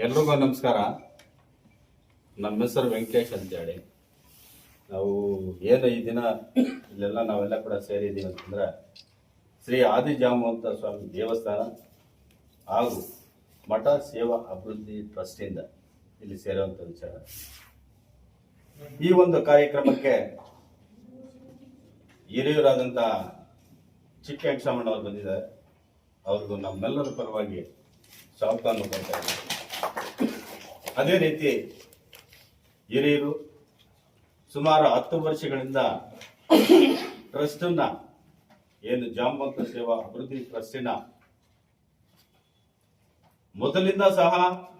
ಎಲ್ರಿಗೂ ನಮಸ್ಕಾರ. ನಮ್ಮ ಹೆಸರು ವೆಂಕಟೇಶ್ ಅಂತೇಳಿ. ನಾವು ಏನು ಈ ದಿನ ಇಲ್ಲೆಲ್ಲ ನಾವೆಲ್ಲ ಕೂಡ ಸೇರಿದ್ದೀವಿ ಅಂತಂದ್ರೆ ಶ್ರೀ ಆದಿಜಾಂಬವಂತ ಸ್ವಾಮಿ ದೇವಸ್ಥಾನ ಹಾಗೂ ಮಠ ಸೇವಾ ಅಭಿವೃದ್ಧಿ ಟ್ರಸ್ಟಿಂದ ಇಲ್ಲಿ ಸೇರುವಂಥ ವಿಚಾರ. ಈ ಒಂದು ಕಾರ್ಯಕ್ರಮಕ್ಕೆ ಹಿರಿಯರಾದಂಥ ಚಿಕ್ಕ ವೆಂಕಟರಮಣ್ಣವ್ರು ಬಂದಿದ್ದಾರೆ. ಅವ್ರಿಗೂ ನಮ್ಮೆಲ್ಲರ ಪರವಾಗಿ ಸ್ವಾಗತವನ್ನು ಕೊಡ್ತಾ ಇದ್ದಾರೆ. ಅದೇ ರೀತಿ ಹಿರಿಯರು ಸುಮಾರು 10 ವರ್ಷಗಳಿಂದ ಟ್ರಸ್ಟನ್ನ ಏನು ಜಾಂಬವಂತ ಸೇವಾ ಅಭಿವೃದ್ಧಿ ಟ್ರಸ್ಟಿನ ಮೊದಲಿಂದ ಸಹ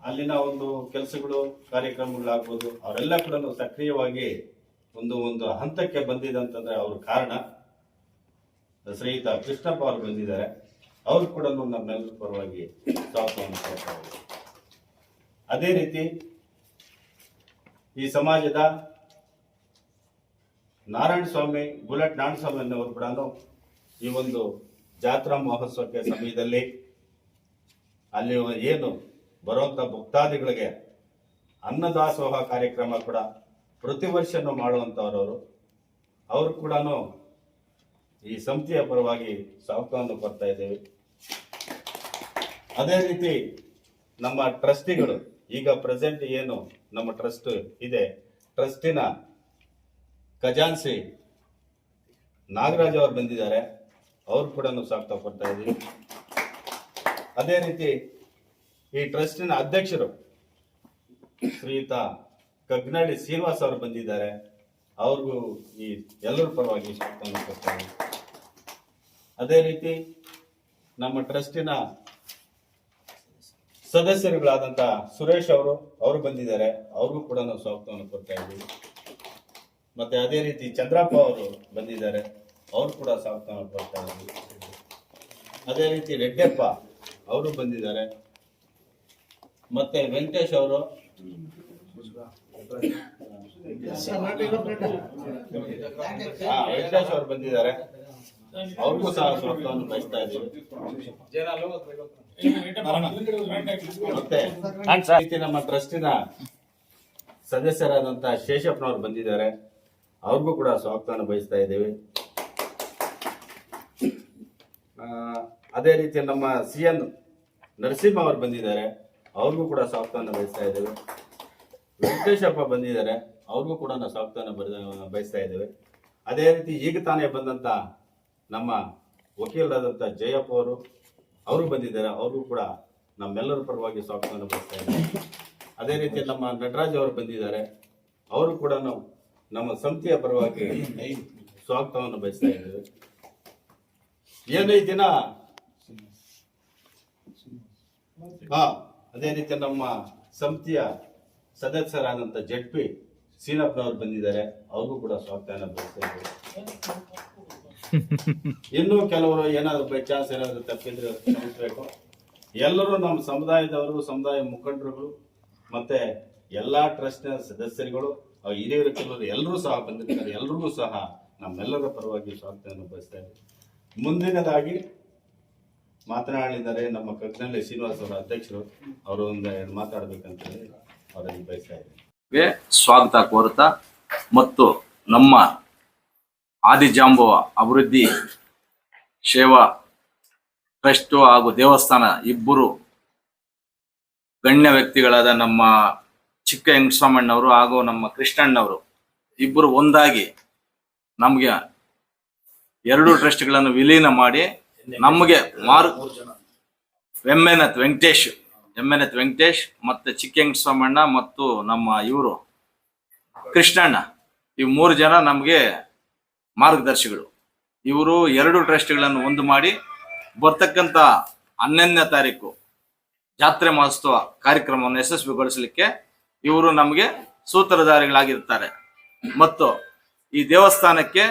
ಅಲ್ಲಿನ ಒಂದು ಕೆಲಸಗಳು ಕಾರ್ಯಕ್ರಮಗಳಾಗ್ಬೋದು ಅವರೆಲ್ಲ ಕೂಡ ಸಕ್ರಿಯವಾಗಿ ಒಂದು ಹಂತಕ್ಕೆ ಬಂದಿದೆ ಅವ್ರ ಕಾರಣ ಶ್ರೀಯುತ ಕೃಷ್ಣಪ್ಪ ಅವರು ಬಂದಿದ್ದಾರೆ. ಅವರು ಕೂಡ ನಮ್ಮೆಲ್ಲರ ಪರವಾಗಿ ಸ್ವಾಗತವನ್ನು ಕೊಡ್ತಾರೆ. ಅದೇ ರೀತಿ ಈ ಸಮಾಜದ ನಾರಾಯಣ ಸ್ವಾಮಿ ಬುಲೆಟ್ ನಾರಾಯಣ ಸ್ವಾಮಿ ಅನ್ನೋರು ಕೂಡ ಈ ಒಂದು ಜಾತ್ರಾ ಮಹೋತ್ಸವಕ್ಕೆ ಸಮಯದಲ್ಲಿ ಅಲ್ಲಿ ಏನು ಬರುವಂತ ಭಕ್ತಾದಿಗಳಿಗೆ ಅನ್ನದಾಸೋಹ ಕಾರ್ಯಕ್ರಮ ಕೂಡ ಪ್ರತಿ ವರ್ಷನೂ ಮಾಡುವಂತವ್ರವರು. ಅವರು ಕೂಡ ಈ ಸಮಿತಿಯ ಪರವಾಗಿ ಸ್ವಾಗತವನ್ನು ಕೊಡ್ತಾ ಇದ್ದೇವೆ. ಅದೇ ರೀತಿ ನಮ್ಮ ಟ್ರಸ್ಟಿಗಳು ಈಗ ಪ್ರೆಸೆಂಟ್ ಏನು ನಮ್ಮ ಟ್ರಸ್ಟ್ ಇದೆ, ಟ್ರಸ್ಟಿನ ಖಜಾನ್ಸಿ ನಾಗರಾಜ್ ಅವರು ಬಂದಿದ್ದಾರೆ. ಅವ್ರು ಕೂಡ ಸ್ವಾಗತ ಕೊಡ್ತಾ ಇದ್ದೀವಿ. ಅದೇ ರೀತಿ ಈ ಟ್ರಸ್ಟಿನ ಅಧ್ಯಕ್ಷರು ಶ್ರೀಯುತ ಕಗ್ನಳ್ಳಿ ಶ್ರೀನಿವಾಸ್ ಅವರು ಬಂದಿದ್ದಾರೆ. ಅವ್ರಿಗೂ ಈ ಎಲ್ಲರ ಪರವಾಗಿ ಸ್ವಾಗತವನ್ನು ಕೊಡ್ತಾ ಇದ್ದೀವಿ. ಅದೇ ರೀತಿ ನಮ್ಮ ಟ್ರಸ್ಟಿನ ಸದಸ್ಯರುಗಳಾದಂಥ ಸುರೇಶ್ ಅವರು ಬಂದಿದ್ದಾರೆ. ಅವ್ರಿಗೂ ಕೂಡ ನಾವು ಸ್ವಾಗತವನ್ನು ಕೊಡ್ತಾ ಇದ್ದೀವಿ. ಮತ್ತೆ ಅದೇ ರೀತಿ ಚಂದ್ರಪ್ಪ ಅವರು ಬಂದಿದ್ದಾರೆ. ಅವ್ರು ಕೂಡ ಸ್ವಾಗತವನ್ನು ಕೊಡ್ತಾ ಇದ್ದೀವಿ. ಅದೇ ರೀತಿ ರೆಡ್ಡಪ್ಪ ಅವರು ಬಂದಿದ್ದಾರೆ. ಮತ್ತೆ ವೆಂಕಟೇಶ್ ಅವರು ವೆಂಕಟೇಶ್ ಅವರು ಬಂದಿದ್ದಾರೆ. ಅವ್ರಿಗೂ ಸಹ ಸ್ವಾಗತವನ್ನು ಬಯಸ್ತಾ ಇದ್ದೀವಿ. ಮತ್ತೆ ನಮ್ಮ ಟ್ರಸ್ಟಿನ ಸದಸ್ಯರಾದಂತಹ ಶೇಷಪ್ಪನವರು ಬಂದಿದ್ದಾರೆ. ಅವ್ರಿಗೂ ಕೂಡ ಸ್ವಾಗತವನ್ನು ಬಯಸ್ತಾ ಇದ್ದೇವೆ. ಅದೇ ರೀತಿ ನಮ್ಮ CN ನರಸಿಂಹ ಅವರು ಬಂದಿದ್ದಾರೆ. ಅವ್ರಿಗೂ ಕೂಡ ಸ್ವಾಗತವನ್ನು ಬಯಸ್ತಾ ಇದ್ದೇವೆ. ವೆಂಕಟೇಶಪ್ಪ ಬಂದಿದ್ದಾರೆ. ಅವ್ರಿಗೂ ಕೂಡ ನಾವು ಸ್ವಾಗತವನ್ನು ಬಯಸ್ತಾ ಇದ್ದೇವೆ. ಅದೇ ರೀತಿ ಈಗ ತಾನೇ ಬಂದಂತ ನಮ್ಮ ವಕೀಲರಾದಂಥ ಜಯಪ್ಪ ಅವರು ಬಂದಿದ್ದಾರೆ. ಅವ್ರಿಗೂ ಕೂಡ ನಮ್ಮೆಲ್ಲರ ಪರವಾಗಿ ಸ್ವಾಗತವನ್ನು ಬಯಸ್ತಾ ಇದ್ದೇವೆ. ಅದೇ ರೀತಿ ನಮ್ಮ ನಟರಾಜ್ ಅವರು ಬಂದಿದ್ದಾರೆ. ಅವರು ಕೂಡ ನಮ್ಮ ಸಮಿತಿಯ ಪರವಾಗಿ ಸ್ವಾಗತವನ್ನು ಬಯಸ್ತಾ ಇದ್ದೇವೆ. ದಿನ ಅದೇ ರೀತಿ ನಮ್ಮ ಸಮಿತಿಯ ಸದಸ್ಯರಾದಂಥ ZP ಸೀನಪ್ಪನವರು ಬಂದಿದ್ದಾರೆ. ಅವ್ರಿಗೂ ಕೂಡ ಸ್ವಾಗತವನ್ನು ಬಯಸ್ತಾ ಇದ್ದೇವೆ. ಇನ್ನೂ ಕೆಲವರು ಏನಾದ್ರು ಬೈ ಚಾನ್ಸ್ ಏನಾದ್ರು ತಪ್ಪಿದ್ರೆ ಕ್ಷಮಿಸಬೇಕು. ಎಲ್ಲರೂ ನಮ್ಮ ಸಮುದಾಯದವರು, ಸಮುದಾಯ ಮುಖಂಡರುಗಳು, ಮತ್ತೆ ಎಲ್ಲಾ ಟ್ರಸ್ಟ್ನ ಸದಸ್ಯರುಗಳು, ಹಿರಿಯರು ಕೆಲವರು ಎಲ್ಲರೂ ಸಹ ಬಂದಿದ್ದಾರೆ. ಎಲ್ರಿಗೂ ಸಹ ನಮ್ಮೆಲ್ಲರ ಪರವಾಗಿ ಸ್ವಾಗತವನ್ನು ಬಯಸ್ತಾ ಇದ್ದೀವಿ. ಮುಂದಿನದಾಗಿ ಮಾತನಾಡಿದರೆ ನಮ್ಮ ಕಗ್ನಳ್ಳಿ ಶ್ರೀನಿವಾಸ್ ಅವರ ಅಧ್ಯಕ್ಷರು. ಅವರು ಒಂದೆರಡು ಮಾತಾಡಬೇಕಂತ ಹೇಳಿ ಅವರಲ್ಲಿ ಬಯಸ್ತಾ ಇದ್ದೀವಿ. ಸ್ವಾಗತ ಕೋರುತ್ತಾ ಮತ್ತು ನಮ್ಮ ಆದಿಜಾಂಬವ ಅಭಿವೃದ್ಧಿ ಸೇವಾ ಟ್ರಸ್ಟ್ ಹಾಗೂ ದೇವಸ್ಥಾನ ಇಬ್ಬರು ಗಣ್ಯ ವ್ಯಕ್ತಿಗಳಾದ ನಮ್ಮ ಚಿಕ್ಕ ವೆಂಕಟರಮಣ್ಣವರು ಹಾಗೂ ನಮ್ಮ ಕೃಷ್ಣಣ್ಣವರು ಇಬ್ಬರು ಒಂದಾಗಿ ನಮಗೆ 2 ಟ್ರಸ್ಟ್ಗಳನ್ನು ವಿಲೀನ ಮಾಡಿ ನಮಗೆ ಎಮ್ಮೆನತ್ ವೆಂಕಟೇಶ್ ಮತ್ತೆ ಚಿಕ್ಕ ವೆಂಕಟರಮಣ್ಣ ಮತ್ತು ನಮ್ಮ ಇವರು ಕೃಷ್ಣಣ್ಣ, ಈ 3 ಜನ ನಮಗೆ ಮಾರ್ಗದರ್ಶಿಗಳು. ಇವರು 2 ಟ್ರಸ್ಟ್ಗಳನ್ನು ಒಂದು ಮಾಡಿ ಬರ್ತಕ್ಕಂಥ 11ನೇ ತಾರೀಕು ಜಾತ್ರೆ ಮಹೋತ್ಸವ ಕಾರ್ಯಕ್ರಮವನ್ನು ಯಶಸ್ವಿಗೊಳಿಸಲಿಕ್ಕೆ ಇವರು ನಮಗೆ ಸೂತ್ರಧಾರಿಗಳಾಗಿರ್ತಾರೆ. ಮತ್ತು ಈ ದೇವಸ್ಥಾನಕ್ಕೆ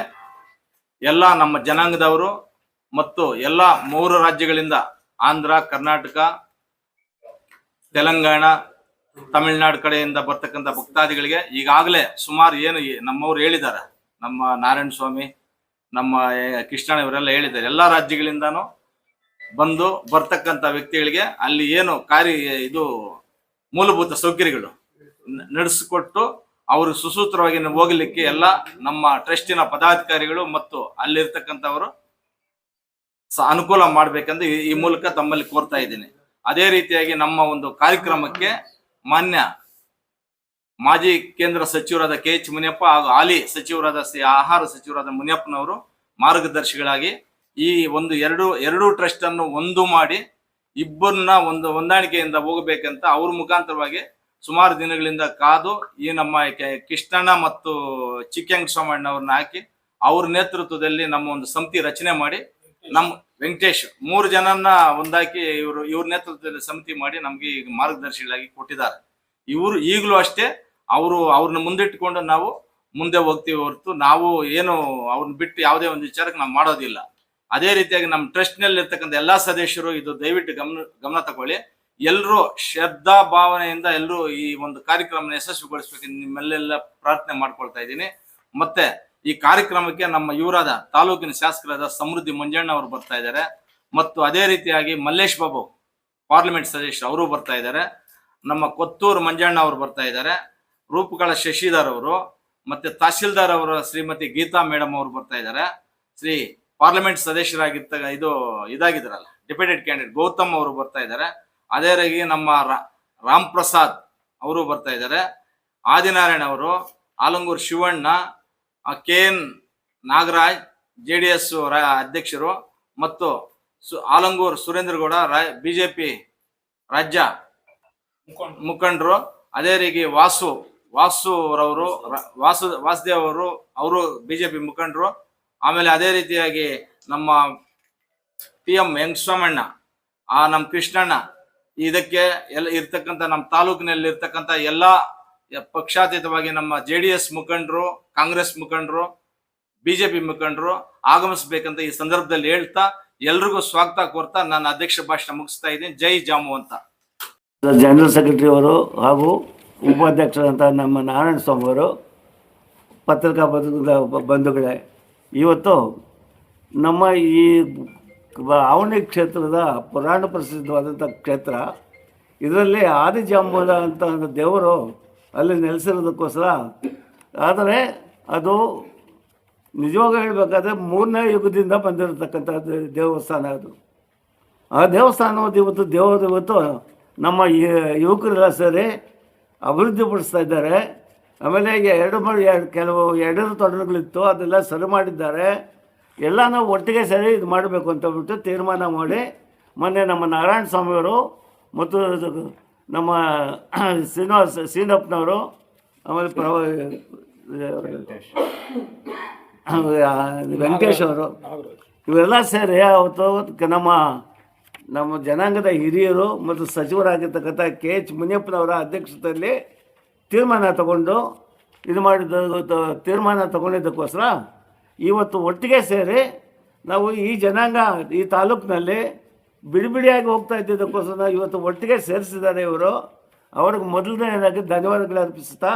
ಎಲ್ಲ ನಮ್ಮ ಜನಾಂಗದವರು ಮತ್ತು ಎಲ್ಲ 3 ರಾಜ್ಯಗಳಿಂದ ಆಂಧ್ರ, ಕರ್ನಾಟಕ, ತೆಲಂಗಾಣ, ತಮಿಳುನಾಡು ಕಡೆಯಿಂದ ಬರ್ತಕ್ಕಂಥ ಭಕ್ತಾದಿಗಳಿಗೆ ಈಗಾಗಲೇ ಸುಮಾರು ಏನು ನಮ್ಮವ್ರು ಹೇಳಿದ್ದಾರೆ, ನಮ್ಮ ನಾರಾಯಣ ಸ್ವಾಮಿ, ನಮ್ಮ ಕೃಷ್ಣಣ್ಣ ಇವರೆಲ್ಲ ಹೇಳಿದ್ದಾರೆ. ಎಲ್ಲ ರಾಜ್ಯಗಳಿಂದನೂ ಬಂದು ಬರ್ತಕ್ಕಂಥ ವ್ಯಕ್ತಿಗಳಿಗೆ ಅಲ್ಲಿ ಏನು ಮೂಲಭೂತ ಸೌಕರ್ಯಗಳು ನಡೆಸಿಕೊಟ್ಟು ಅವರು ಸುಸೂತ್ರವಾಗಿ ಹೋಗಲಿಕ್ಕೆ ಎಲ್ಲ ನಮ್ಮ ಟ್ರಸ್ಟಿನ ಪದಾಧಿಕಾರಿಗಳು ಮತ್ತು ಅಲ್ಲಿರ್ತಕ್ಕಂಥವರು ಅನುಕೂಲ ಮಾಡ್ಬೇಕಂದ್ರೆ ಈ ಮೂಲಕ ತಮ್ಮಲ್ಲಿ ಕೋರ್ತಾ ಇದ್ದೀನಿ. ಅದೇ ರೀತಿಯಾಗಿ ನಮ್ಮ ಒಂದು ಕಾರ್ಯಕ್ರಮಕ್ಕೆ ಮಾನ್ಯ ಮಾಜಿ ಕೇಂದ್ರ ಸಚಿವರಾದ KH ಮುನಿಯಪ್ಪ ಹಾಗೂ ಹಾಲಿ ಸಚಿವರಾದ ಆಹಾರ ಸಚಿವರಾದ ಮುನಿಯಪ್ಪನವರು ಮಾರ್ಗದರ್ಶಿಗಳಾಗಿ ಈ ಒಂದು ಎರಡು ಟ್ರಸ್ಟ್ ಅನ್ನು ಒಂದು ಮಾಡಿ ಇಬ್ಬರನ್ನ ಒಂದು ಹೊಂದಾಣಿಕೆಯಿಂದ ಹೋಗಬೇಕಂತ ಅವ್ರ ಮುಖಾಂತರವಾಗಿ ಸುಮಾರು ದಿನಗಳಿಂದ ಕಾದು ಈ ನಮ್ಮ ಕೃಷ್ಣಣ್ಣ ಮತ್ತು ಚಿಕ್ಕಂಗ್ ಸೋಮಣ್ಣವ್ರನ್ನ ಹಾಕಿ ಅವ್ರ ನೇತೃತ್ವದಲ್ಲಿ ನಮ್ಮ ಒಂದು ಸಮಿತಿ ರಚನೆ ಮಾಡಿ ನಮ್ಮ ವೆಂಕಟೇಶ್ 3 ಜನನ್ನ ಒಂದಾಕಿ ಇವ್ರ ನೇತೃತ್ವದಲ್ಲಿ ಸಮಿತಿ ಮಾಡಿ ನಮ್ಗೆ ಈಗ ಮಾರ್ಗದರ್ಶಿಗಳಾಗಿ ಕೊಟ್ಟಿದ್ದಾರೆ. ಇವರು ಈಗಲೂ ಅಷ್ಟೇ ಅವ್ರನ್ನ ಮುಂದಿಟ್ಟುಕೊಂಡು ನಾವು ಮುಂದೆ ಹೋಗ್ತೀವಿ ಹೊರತು ನಾವು ಏನು ಅವ್ರನ್ನ ಬಿಟ್ಟು ಯಾವುದೇ ಒಂದು ವಿಚಾರಕ್ಕೆ ನಾವು ಮಾಡೋದಿಲ್ಲ. ಅದೇ ರೀತಿಯಾಗಿ ನಮ್ಮ ಟ್ರಸ್ಟ್ ನಲ್ಲಿ ಇರ್ತಕ್ಕಂಥ ಎಲ್ಲಾ ಸದಸ್ಯರು ಇದು ದಯವಿಟ್ಟು ಗಮನ ತಗೊಳ್ಳಿ. ಎಲ್ಲರೂ ಶ್ರದ್ಧಾ ಭಾವನೆಯಿಂದ ಎಲ್ಲರೂ ಈ ಒಂದು ಕಾರ್ಯಕ್ರಮ ಯಶಸ್ವಿಗೊಳಿಸ್ಬೇಕು ನಿಮ್ಮೆಲ್ಲೆಲ್ಲ ಪ್ರಾರ್ಥನೆ ಮಾಡ್ಕೊಳ್ತಾ ಇದ್ದೀನಿ. ಮತ್ತೆ ಈ ಕಾರ್ಯಕ್ರಮಕ್ಕೆ ನಮ್ಮ ಇವರಾದ ತಾಲೂಕಿನ ಶಾಸಕರಾದ ಸಮೃದ್ಧಿ ಮಂಜಣ್ಣ ಅವರು ಬರ್ತಾ ಇದ್ದಾರೆ. ಮತ್ತು ಅದೇ ರೀತಿಯಾಗಿ ಮಲ್ಲೇಶ್ ಬಾಬು ಪಾರ್ಲಿಮೆಂಟ್ ಸದಸ್ಯರು ಅವರು ಬರ್ತಾ ಇದ್ದಾರೆ. ನಮ್ಮ ಕೊತ್ತೂರು ಮಂಜಣ್ಣ ಅವರು ಬರ್ತಾ ಇದ್ದಾರೆ. ರೂಪಕಳ ಶಶಿಧರ್ ಅವರು ಮತ್ತೆ ತಹಶೀಲ್ದಾರ್ ಅವರು ಶ್ರೀಮತಿ ಗೀತಾ ಮೇಡಮ್ ಅವರು ಬರ್ತಾ ಇದ್ದಾರೆ. ಶ್ರೀ ಪಾರ್ಲಿಮೆಂಟ್ ಇದಾಗಿದ್ದಾರಲ್ಲ ಡೆಪ್ಯೂಟೆಡ್ ಕ್ಯಾಂಡಿಡೇಟ್ ಗೌತಮ್ ಅವರು ಬರ್ತಾ ಇದ್ದಾರೆ. ಅದೇ ರೀತಿ ನಮ್ಮ ರಾಮ್ ಪ್ರಸಾದ್ ಅವರು ಬರ್ತಾ ಇದ್ದಾರೆ. ಆದಿನಾರಾಯಣ ಅವರು, ಆಲಂಗೂರು ಶಿವಣ್ಣ, KN ನಾಗರಾಜ್ JDS ಅಧ್ಯಕ್ಷರು ಮತ್ತು ಆಲಂಗೂರು ಸುರೇಂದ್ರ ಗೌಡ BJP ರಾಜ್ಯ ಮುಖಂಡರು. ಅದೇ ರೀತಿ ವಾಸುರವರು ವಾಸುದೇವ್ ಅವರು BJP ಮುಖಂಡರು. ಆಮೇಲೆ ಅದೇ ರೀತಿಯಾಗಿ ನಮ್ಮ PM ವೆಂಕಟಸ್ವಾಮಣ್ಣ, ನಮ್ಮ ಕೃಷ್ಣಣ್ಣ, ಇದಕ್ಕೆ ಎಲ್ಲ ಇರ್ತಕ್ಕಂಥ ನಮ್ಮ ತಾಲೂಕಿನಲ್ಲಿ ಇರ್ತಕ್ಕಂಥ ಎಲ್ಲ ಪಕ್ಷಾತೀತವಾಗಿ ನಮ್ಮ JDS ಮುಖಂಡರು, ಕಾಂಗ್ರೆಸ್ ಮುಖಂಡರು, BJP ಮುಖಂಡರು ಆಗಮಿಸ್ಬೇಕಂತ ಈ ಸಂದರ್ಭದಲ್ಲಿ ಹೇಳ್ತಾ ಎಲ್ರಿಗೂ ಸ್ವಾಗತ ಕೋರ್ತಾ ನಾನು ಅಧ್ಯಕ್ಷ ಭಾಷಣ ಮುಗಿಸ್ತಾ ಇದ್ದೀನಿ. ಜೈ ಜಾಮು ಅಂತ. ಜನರಲ್ ಸೆಕ್ರೆಟರಿ ಅವರು ಹಾಗೂ ಉಪಾಧ್ಯಕ್ಷರಂತ ನಮ್ಮ ನಾರಾಯಣ ಸ್ವಾಮಿ ಅವರು, ಪತ್ರಿಕಾ ಬಂಧುಗಳೇ, ಇವತ್ತು ನಮ್ಮ ಈ ಆವಣಿ ಕ್ಷೇತ್ರದ ಪುರಾಣ ಪ್ರಸಿದ್ಧವಾದಂಥ ಕ್ಷೇತ್ರ, ಇದರಲ್ಲಿ ಆದಿಜಾಂಬುವ ಅಂತ ದೇವರು ಅಲ್ಲಿ ನೆಲೆಸಿರೋದಕ್ಕೋಸ್ಕರ, ಆದರೆ ಅದು ನಿಜವಾಗ ಹೇಳಬೇಕಾದ್ರೆ 3ನೇ ಯುಗದಿಂದ ಬಂದಿರತಕ್ಕಂಥ ದೇವಸ್ಥಾನ ಅದು. ಆ ದೇವಸ್ಥಾನವನ್ನು ಇವತ್ತು ನಮ್ಮ ಯುವಕರೆಲ್ಲ ಸೇರಿ ಅಭಿವೃದ್ಧಿ ಪಡಿಸ್ತಾ ಇದ್ದಾರೆ. ಆಮೇಲೆ ಕೆಲವು ತೊಡರುಗಳಿತ್ತು, ಅದೆಲ್ಲ ಸರಿ ಮಾಡಿದ್ದಾರೆ. ಎಲ್ಲ ನಾವು ಒಟ್ಟಿಗೆ ಸೇರಿ ಇದು ಮಾಡಬೇಕು ಅಂತ ಹೇಳ್ಬಿಟ್ಟು ತೀರ್ಮಾನ ಮಾಡಿ ಮೊನ್ನೆ ನಮ್ಮ ನಾರಾಯಣ ಸ್ವಾಮಿಯವರು ಮತ್ತು ನಮ್ಮ ಸೀನಪ್ಪನವರು, ಆಮೇಲೆ ವೆಂಕಟೇಶ್ ಅವರು, ಇವೆಲ್ಲ ಸೇರಿ ಅವತ್ತು ನಮ್ಮ ಜನಾಂಗದ ಹಿರಿಯರು ಮತ್ತು ಸಚಿವರಾಗಿರ್ತಕ್ಕಂಥ KH ಮುನಿಯಪ್ಪನವರ ಅಧ್ಯಕ್ಷತೆಯಲ್ಲಿ ತೀರ್ಮಾನ ತಗೊಂಡಿದ್ದಕ್ಕೋಸ್ಕರ ಇವತ್ತು ಒಟ್ಟಿಗೆ ಸೇರಿ ನಾವು ಈ ಜನಾಂಗ ಈ ತಾಲೂಕಿನಲ್ಲಿ ಬಿಡಿಯಾಗಿ ಹೋಗ್ತಾ ಇದ್ದಿದ್ದಕ್ಕೋಸ್ಕರ ಇವತ್ತು ಒಟ್ಟಿಗೆ ಸೇರಿಸಿದ್ದಾರೆ ಇವರು. ಅವ್ರಿಗೆ ಮೊದಲನೇದಾಗಿ ಧನ್ಯವಾದಗಳು ಅರ್ಪಿಸ್ತಾ,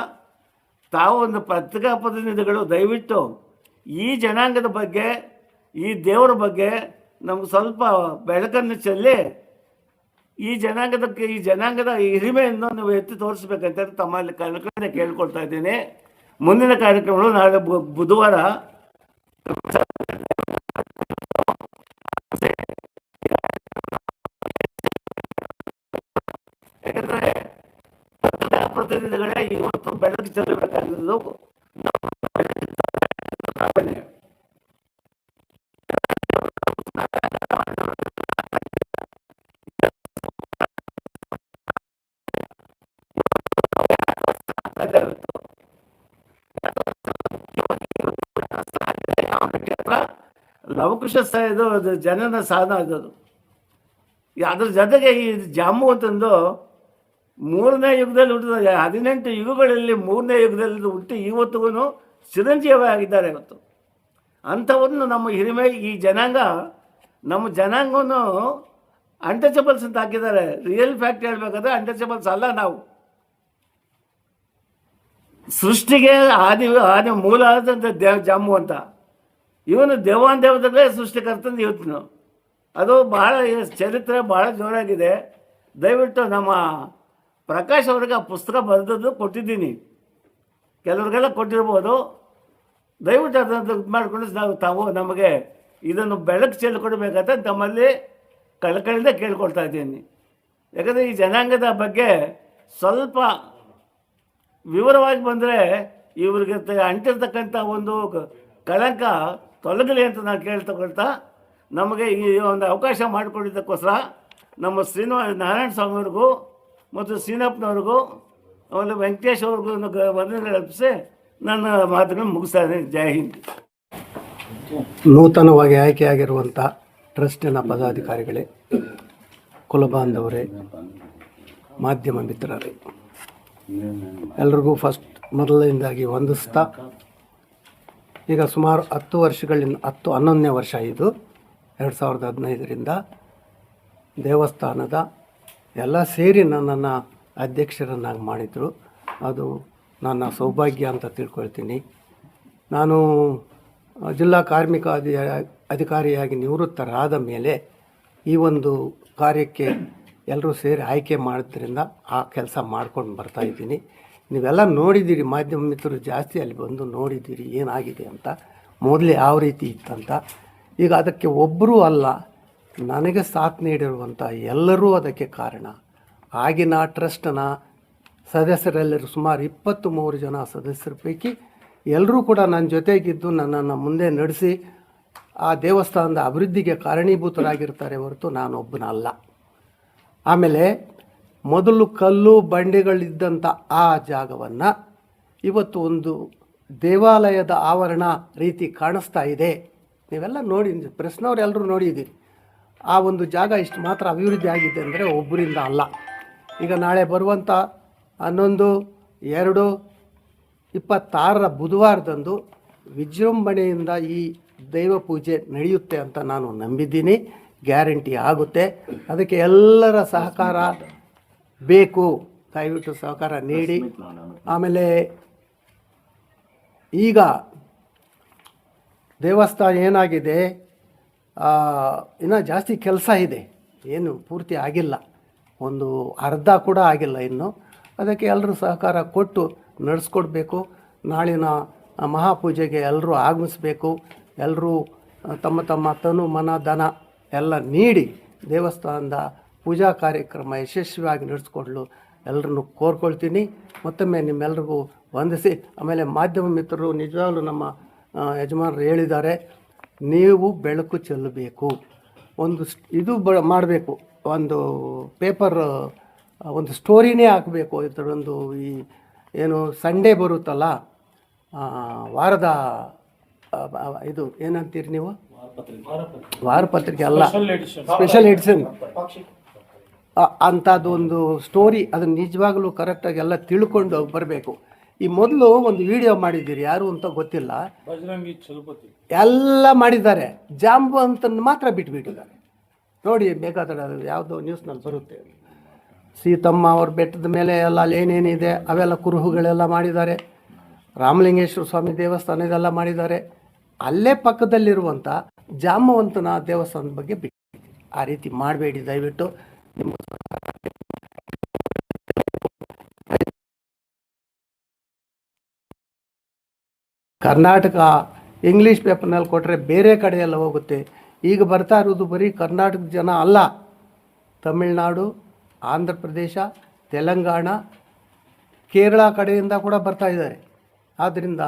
ತಾವು ಒಂದು ಪತ್ರಿಕಾ ಪ್ರತಿನಿಧಿಗಳು ದಯವಿಟ್ಟು ಈ ಜನಾಂಗದ ಬಗ್ಗೆ, ಈ ದೇವರ ಬಗ್ಗೆ ನಮ್ಗೆ ಸ್ವಲ್ಪ ಬೆಳಕನ್ನು ಚೆಲ್ಲಿ ಈ ಜನಾಂಗದ ಹಿರಿಮೆಯನ್ನು ನೀವು ಎತ್ತಿ ತೋರಿಸ್ಬೇಕಂತ ತಮ್ಮಲ್ಲಿ ಕಳ್ಕಡೆ ಕೇಳ್ಕೊಳ್ತಾ ಇದ್ದೀನಿ. ಮುಂದಿನ ಕಾರ್ಯಕ್ರಮಗಳು ನಾಳೆ ಬುಧವಾರ ಯಾಕಂದರೆ ಪ್ರತಿನಿಧಿಗಳೇ ಇವತ್ತು ಬೆಳಕು ಚೆಲ್ಲಬೇಕಾಗಿರೋದು ಲವಕುಶ ಇದು ಜನನ ಸಾಧನ ಆಗೋದು. ಅದ್ರ ಜೊತೆಗೆ ಈ ಜಾಮು ಅಂತಂದು 3ನೇ ಯುಗದಲ್ಲಿ ಹುಟ್ಟಿದ 18 ಯುಗಗಳಲ್ಲಿ 3ನೇ ಯುಗದಲ್ಲಿ ಹುಟ್ಟಿ ಇವತ್ತಿಗೂ ಚಿರಂಜೀವಿ ಆಗಿದ್ದಾರೆ. ಇವತ್ತು ಅಂಥವನ್ನು ನಮ್ಮ ಹಿರಿಮೆ ಈ ಜನಾಂಗ, ನಮ್ಮ ಜನಾಂಗವನ್ನು ಅನ್ಟಚಬಲ್ಸ್ ಅಂತ ಹಾಕಿದ್ದಾರೆ. ರಿಯಲ್ ಫ್ಯಾಕ್ಟ್ ಹೇಳ್ಬೇಕಾದ್ರೆ ಅನ್ಟಚಬಲ್ಸ್ ಅಲ್ಲ ನಾವು. ಸೃಷ್ಟಿಗೆ ಆದಿ ಮೂಲ ಆದಂಥ ಜಾಮು ಅಂತ, ಇವನು ದೇವಾನುದೇವತೆಗಳೇ ಸೃಷ್ಟಿಕರ್ತಂದು ಇವತ್ತು. ಅದು ಬಹಳ ಚರಿತ್ರೆ ಭಾಳ ಜೋರಾಗಿದೆ. ದಯವಿಟ್ಟು ನಮ್ಮ ಪ್ರಕಾಶ್ ಅವ್ರಿಗೆ ಆ ಪುಸ್ತಕ ಬರೆದದ್ದು ಕೊಟ್ಟಿದ್ದೀನಿ, ಕೆಲವ್ರಿಗೆಲ್ಲ ಕೊಟ್ಟಿರ್ಬೋದು. ದಯವಿಟ್ಟು ಅದನ್ನು ಇದು ಮಾಡಿಕೊಂಡು ತಾವು ನಮಗೆ ಇದನ್ನು ಬೆಳಕು ಚೆಲ್ಕೊಡ್ಬೇಕಂತ ತಮ್ಮಲ್ಲಿ ಕಳಕಳಿಂದ ಕೇಳ್ಕೊಳ್ತಾ ಇದ್ದೀನಿ. ಯಾಕಂದರೆ ಈ ಜನಾಂಗದ ಬಗ್ಗೆ ಸ್ವಲ್ಪ ವಿವರವಾಗಿ ಬಂದರೆ ಇವ್ರಿಗೆ ಅಂಟಿರ್ತಕ್ಕಂಥ ಒಂದು ಕಳಂಕ ತೊಲಗಲಿ ಅಂತ ನಾನು ಕೇಳ್ತಕೊಳ್ತಾ, ನಮಗೆ ಈ ಒಂದು ಅವಕಾಶ ಮಾಡಿಕೊಟ್ಟಿದ್ದಕ್ಕೋಸ್ಕರ ನಮ್ಮ ನಾರಾಯಣ ಸ್ವಾಮಿಯವ್ರಿಗೂ ಮತ್ತು ಶ್ರೀನಪ್ಪನವ್ರಿಗೂ ಆಮೇಲೆ ವೆಂಕಟೇಶ್ ಅವ್ರಿಗೂ ವಂದನೆಗಳು ಅರ್ಪಿಸಿ ನನ್ನ ಮಾತುಗಳನ್ನು ಮುಗಿಸ್ತಾ ಇದ್ದೀನಿ. ಜೈ ಹಿಂದ್. ನೂತನವಾಗಿ ಆಯ್ಕೆಯಾಗಿರುವಂಥ ಟ್ರಸ್ಟಿನ ಪದಾಧಿಕಾರಿಗಳೇ, ಕುಲಬಾಂಧವರೇ, ಮಾಧ್ಯಮ ಮಿತ್ರರೇ, ಎಲ್ರಿಗೂ ಮೊದಲನೇದಾಗಿ ವಂದಿಸ್ತಾ, ಈಗ ಸುಮಾರು 10 ವರ್ಷಗಳಿಂದ 11ನೇ ವರ್ಷ ಇದು 2015ರಿಂದ ದೇವಸ್ಥಾನದ ಎಲ್ಲ ಸೇರಿ ನನ್ನನ್ನು ಅಧ್ಯಕ್ಷರನ್ನಾಗಿ ಮಾಡಿದರು. ಅದು ನನ್ನ ಸೌಭಾಗ್ಯ ಅಂತ ತಿಳ್ಕೊಳ್ತೀನಿ. ನಾನು ಜಿಲ್ಲಾ ಕಾರ್ಮಿಕ ಅಧಿಕಾರಿಯಾಗಿ ನಿವೃತ್ತರಾದ ಮೇಲೆ ಈ ಒಂದು ಕಾರ್ಯಕ್ಕೆ ಎಲ್ಲರೂ ಸೇರಿ ಆಯ್ಕೆ ಮಾಡೋದ್ರಿಂದ ಆ ಕೆಲಸ ಮಾಡ್ಕೊಂಡು ಬರ್ತಾಯಿದ್ದೀನಿ. ನೀವೆಲ್ಲ ನೋಡಿದ್ದೀರಿ, ಮಾಧ್ಯಮ ಮಿತ್ರರು ಜಾಸ್ತಿ ಅಲ್ಲಿ ಬಂದು ನೋಡಿದ್ದೀರಿ ಏನಾಗಿದೆ ಅಂತ, ಮೊದಲೇ ಯಾವ ರೀತಿ ಇತ್ತಂತ. ಈಗ ಅದಕ್ಕೆ ಒಬ್ಬರೂ ಅಲ್ಲ, ನನಗೆ ಸಾಥ್ ನೀಡಿರುವಂಥ ಎಲ್ಲರೂ ಅದಕ್ಕೆ ಕಾರಣ. ಆಗಿನ ಟ್ರಸ್ಟ್ನ ಸದಸ್ಯರೆಲ್ಲರೂ ಸುಮಾರು 23 ಜನ ಸದಸ್ಯರ ಪೈಕಿ ಎಲ್ಲರೂ ಕೂಡ ನನ್ನ ಜೊತೆಗಿದ್ದು ನನ್ನನ್ನು ಮುಂದೆ ನಡೆಸಿ ಆ ದೇವಸ್ಥಾನದ ಅಭಿವೃದ್ಧಿಗೆ ಕಾರಣೀಭೂತರಾಗಿರ್ತಾರೆ ಹೊರತು ನಾನೊಬ್ಬನಲ್ಲ. ಆಮೇಲೆ ಮೊದಲು ಕಲ್ಲು ಬಂಡೆಗಳಿದ್ದಂಥ ಆ ಜಾಗವನ್ನು ಇವತ್ತು ಒಂದು ದೇವಾಲಯದ ಆವರಣ ರೀತಿ ಕಾಣಿಸ್ತಾ ಇದೆ. ನೀವೆಲ್ಲ ನೋಡಿ, ಪ್ರೆಸ್ನವ್ರು ಎಲ್ಲರೂ ನೋಡಿದ್ದೀರಿ. ಆ ಒಂದು ಜಾಗ ಇಷ್ಟು ಮಾತ್ರ ಅಭಿವೃದ್ಧಿ ಆಗಿದೆ ಅಂದರೆ ಒಬ್ಬರಿಂದ ಅಲ್ಲ. ಈಗ ನಾಳೆ ಬರುವಂಥ 11/2/26 ಬುಧವಾರದಂದು ವಿಜೃಂಭಣೆಯಿಂದ ಈ ದೈವ ಪೂಜೆ ನಡೆಯುತ್ತೆ ಅಂತ ನಾನು ನಂಬಿದ್ದೀನಿ. ಗ್ಯಾರಂಟಿ ಆಗುತ್ತೆ. ಅದಕ್ಕೆ ಎಲ್ಲರ ಸಹಕಾರ ಬೇಕು, ದಯವಿಟ್ಟು ಸಹಕಾರ ನೀಡಿ. ಆಮೇಲೆ ಈಗ ದೇವಸ್ಥಾನ ಏನಾಗಿದೆ, ಇನ್ನೂ ಜಾಸ್ತಿ ಕೆಲಸ ಇದೆ, ಏನು ಪೂರ್ತಿ ಆಗಿಲ್ಲ, ಒಂದು ಅರ್ಧ ಕೂಡ ಆಗಿಲ್ಲ ಇನ್ನು. ಅದಕ್ಕೆ ಎಲ್ಲರೂ ಸಹಕಾರ ಕೊಟ್ಟು ನಡೆಸ್ಕೊಡ್ಬೇಕು. ನಾಳಿನ ಮಹಾಪೂಜೆಗೆ ಎಲ್ಲರೂ ಆಗಮಿಸಬೇಕು. ಎಲ್ಲರೂ ತಮ್ಮ ತಮ್ಮ ತನು ಮನ ಧನ ಎಲ್ಲ ನೀಡಿ ದೇವಸ್ಥಾನದ ಪೂಜಾ ಕಾರ್ಯಕ್ರಮ ಯಶಸ್ವಿಯಾಗಿ ನಡೆಸ್ಕೊಡ್ಲು ಎಲ್ಲರನ್ನು ಕೋರ್ಕೊಳ್ತೀನಿ. ಮತ್ತೊಮ್ಮೆ ನಿಮ್ಮೆಲ್ರಿಗೂ ವಂದಿಸಿ, ಆಮೇಲೆ ಮಾಧ್ಯಮ ಮಿತ್ರರು ನಿಜವಾಗ್ಲೂ ನಮ್ಮ ಯಜಮಾನರು ಹೇಳಿದ್ದಾರೆ, ನೀವು ಬೆಳಕು ಚೆಲ್ಲಬೇಕು, ಒಂದು ಇದು ಮಾಡಬೇಕು, ಒಂದು ಪೇಪರ್ ಒಂದು ಸ್ಟೋರಿನೇ ಹಾಕಬೇಕು. ಇದರೊಂದು ಈ ಏನು ಸಂಡೇ ಬರುತ್ತಲ್ಲ, ವಾರದ ಇದು ಏನಂತೀರಿ ನೀವು, ವಾರಪತ್ರಿಕೆ ಅಲ್ಲ, ಸ್ಪೆಷಲ್ ಎಡಿಷನ್ ಅಂಥದ್ದು ಒಂದು ಸ್ಟೋರಿ, ಅದನ್ನು ನಿಜವಾಗಲೂ ಕರೆಕ್ಟಾಗಿ ಎಲ್ಲ ತಿಳ್ಕೊಂಡು ಬರಬೇಕು. ಈ ಮೊದಲು ಒಂದು ವಿಡಿಯೋ ಮಾಡಿದ್ದೀರಿ, ಯಾರು ಅಂತ ಗೊತ್ತಿಲ್ಲ, ಎಲ್ಲ ಮಾಡಿದ್ದಾರೆ, ಜಾಂಬು ಅಂತ ಮಾತ್ರ ಬಿಟ್ಬಿಟ್ಟಿದ್ದಾರೆ. ನೋಡಿ ಬೇಕಾದ್ರೆ ಅದು ಯಾವುದೋ ನ್ಯೂಸ್ನಲ್ಲಿ ಬರುತ್ತೆ. ಸೀತಮ್ಮ ಅವ್ರ ಬೆಟ್ಟದ ಮೇಲೆ ಎಲ್ಲ ಅಲ್ಲಿ ಏನೇನಿದೆ ಅವೆಲ್ಲ ಕುರುಹುಗಳೆಲ್ಲ ಮಾಡಿದ್ದಾರೆ. ರಾಮಲಿಂಗೇಶ್ವರ ಸ್ವಾಮಿ ದೇವಸ್ಥಾನ ಇದೆಲ್ಲ ಮಾಡಿದ್ದಾರೆ. ಅಲ್ಲೇ ಪಕ್ಕದಲ್ಲಿರುವಂಥ ಜಾಂಬವಂತನ ದೇವಸ್ಥಾನದ ಬಗ್ಗೆ ಬಿಟ್ಟು ಆ ರೀತಿ ಮಾಡಬೇಡಿ ದಯವಿಟ್ಟು. ನಿಮ್ಮ ಕರ್ನಾಟಕ ಇಂಗ್ಲೀಷ್ ಪೇಪರ್ನಲ್ಲಿ ಕೊಟ್ಟರೆ ಬೇರೆ ಕಡೆ ಎಲ್ಲ ಹೋಗುತ್ತೆ. ಈಗ ಬರ್ತಾ ಇರೋದು ಬರೀ ಕರ್ನಾಟಕದ ಜನ ಅಲ್ಲ, ತಮಿಳುನಾಡು, ಆಂಧ್ರ ಪ್ರದೇಶ, ತೆಲಂಗಾಣ, ಕೇರಳ ಕಡೆಯಿಂದ ಕೂಡ ಬರ್ತಾ ಇದ್ದಾರೆ. ಆದ್ದರಿಂದ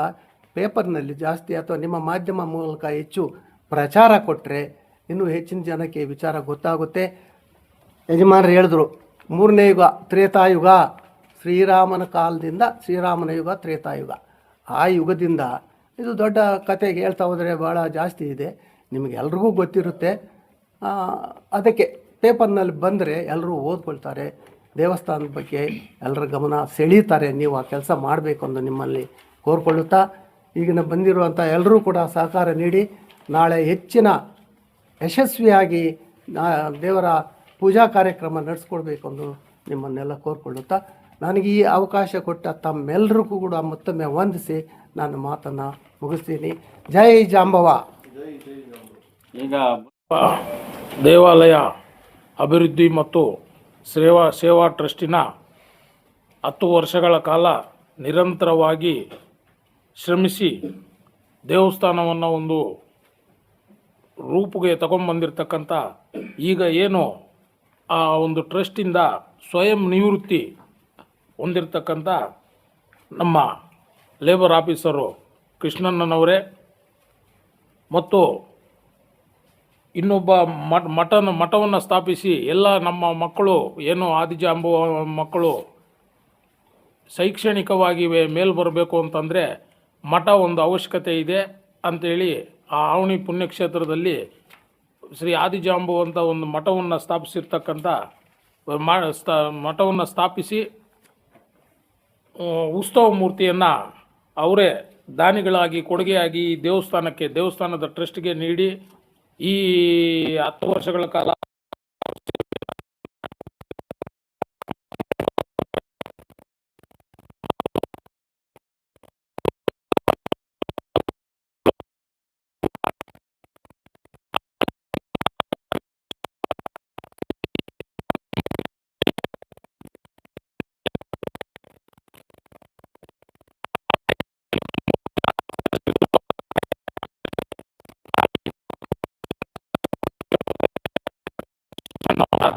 ಪೇಪರ್ನಲ್ಲಿ ಜಾಸ್ತಿ ಅಥವಾ ನಿಮ್ಮ ಮಾಧ್ಯಮ ಮೂಲಕ ಹೆಚ್ಚು ಪ್ರಚಾರ ಕೊಟ್ಟರೆ ಇನ್ನೂ ಹೆಚ್ಚಿನ ಜನಕ್ಕೆ ವಿಚಾರ ಗೊತ್ತಾಗುತ್ತೆ. ಯಜಮಾನರು ಹೇಳಿದ್ರು, 3ನೇ ಯುಗ ತ್ರೇತಾಯುಗ, ಶ್ರೀರಾಮನ ಕಾಲದಿಂದ ಶ್ರೀರಾಮನ ಯುಗ ತ್ರೇತಾಯುಗ. ಆ ಯುಗದಿಂದ ಇದು ದೊಡ್ಡ ಕತೆಗೆ ಹೇಳ್ತಾ ಹೋದರೆ ಭಾಳ ಜಾಸ್ತಿ ಇದೆ, ನಿಮಗೆಲ್ರಿಗೂ ಗೊತ್ತಿರುತ್ತೆ. ಅದಕ್ಕೆ ಪೇಪರ್ನಲ್ಲಿ ಬಂದರೆ ಎಲ್ಲರೂ ಓದ್ಕೊಳ್ತಾರೆ, ದೇವಸ್ಥಾನದ ಬಗ್ಗೆ ಎಲ್ಲರ ಗಮನ ಸೆಳೀತಾರೆ. ನೀವು ಆ ಕೆಲಸ ಮಾಡಬೇಕು ಅಂತ ನಿಮ್ಮಲ್ಲಿ ಕೋರ್ಕೊಳ್ಳುತ್ತಾ, ಈಗಿನ ಬಂದಿರುವಂಥ ಎಲ್ಲರೂ ಕೂಡ ಸಹಕಾರ ನೀಡಿ ನಾಳೆ ಹೆಚ್ಚಿನ ಯಶಸ್ವಿಯಾಗಿ ದೇವರ ಪೂಜಾ ಕಾರ್ಯಕ್ರಮ ನಡೆಸ್ಕೊಡ್ಬೇಕು ಎಂದು ನಿಮ್ಮನ್ನೆಲ್ಲ ಕೋರ್ಕೊಳ್ಳುತ್ತಾ, ನನಗೆ ಈ ಅವಕಾಶ ಕೊಟ್ಟ ತಮ್ಮೆಲ್ಲರಿಗೂ ಕೂಡ ಮತ್ತೊಮ್ಮೆ ವಂದಿಸಿ ನಾನು ಮಾತನ್ನು ಮುಗಿಸ್ತೀನಿ. ಜೈ ಜಾಂಬವ. ಈಗ ದೇವಾಲಯ ಅಭಿವೃದ್ಧಿ ಮತ್ತು ಸೇವಾ ಟ್ರಸ್ಟಿನ 10 ವರ್ಷಗಳ ಕಾಲ ನಿರಂತರವಾಗಿ ಶ್ರಮಿಸಿ ದೇವಸ್ಥಾನವನ್ನು ಒಂದು ರೂಪಿಗೆ ತಗೊಂಬಂದಿರತಕ್ಕಂಥ ಈಗ ಏನು ಆ ಒಂದು ಟ್ರಸ್ಟಿಂದ ಸ್ವಯಂ ನಿವೃತ್ತಿ ಹೊಂದಿರತಕ್ಕಂಥ ನಮ್ಮ ಲೇಬರ್ ಆಫೀಸರು ಕೃಷ್ಣಣ್ಣನವರೇ ಮತ್ತು ಇನ್ನೊಬ್ಬ ಮಠವನ್ನು ಸ್ಥಾಪಿಸಿ ಎಲ್ಲ ನಮ್ಮ ಮಕ್ಕಳು ಏನು ಆದಿಜಾಂಬುವ ಮಕ್ಕಳು ಶೈಕ್ಷಣಿಕವಾಗಿ ಮೇಲ್ ಬರಬೇಕು ಅಂತಂದರೆ ಮಠ ಒಂದು ಅವಶ್ಯಕತೆ ಇದೆ ಅಂಥೇಳಿ ಆ ಆವಣಿ ಪುಣ್ಯಕ್ಷೇತ್ರದಲ್ಲಿ ಶ್ರೀ ಆದಿಜಾಂಬು ಅಂತ ಒಂದು ಮಠವನ್ನು ಸ್ಥಾಪಿಸಿರ್ತಕ್ಕಂಥ ಮಠವನ್ನು ಸ್ಥಾಪಿಸಿ ಉತ್ಸವ ಮೂರ್ತಿಯನ್ನು ಅವರೇ ದಾನಿಗಳಾಗಿ ಕೊಡುಗೆಯಾಗಿ ಈ ದೇವಸ್ಥಾನದ ಟ್ರಸ್ಟ್ಗೆ ನೀಡಿ ಈ 10 ವರ್ಷಗಳ ಕಾಲ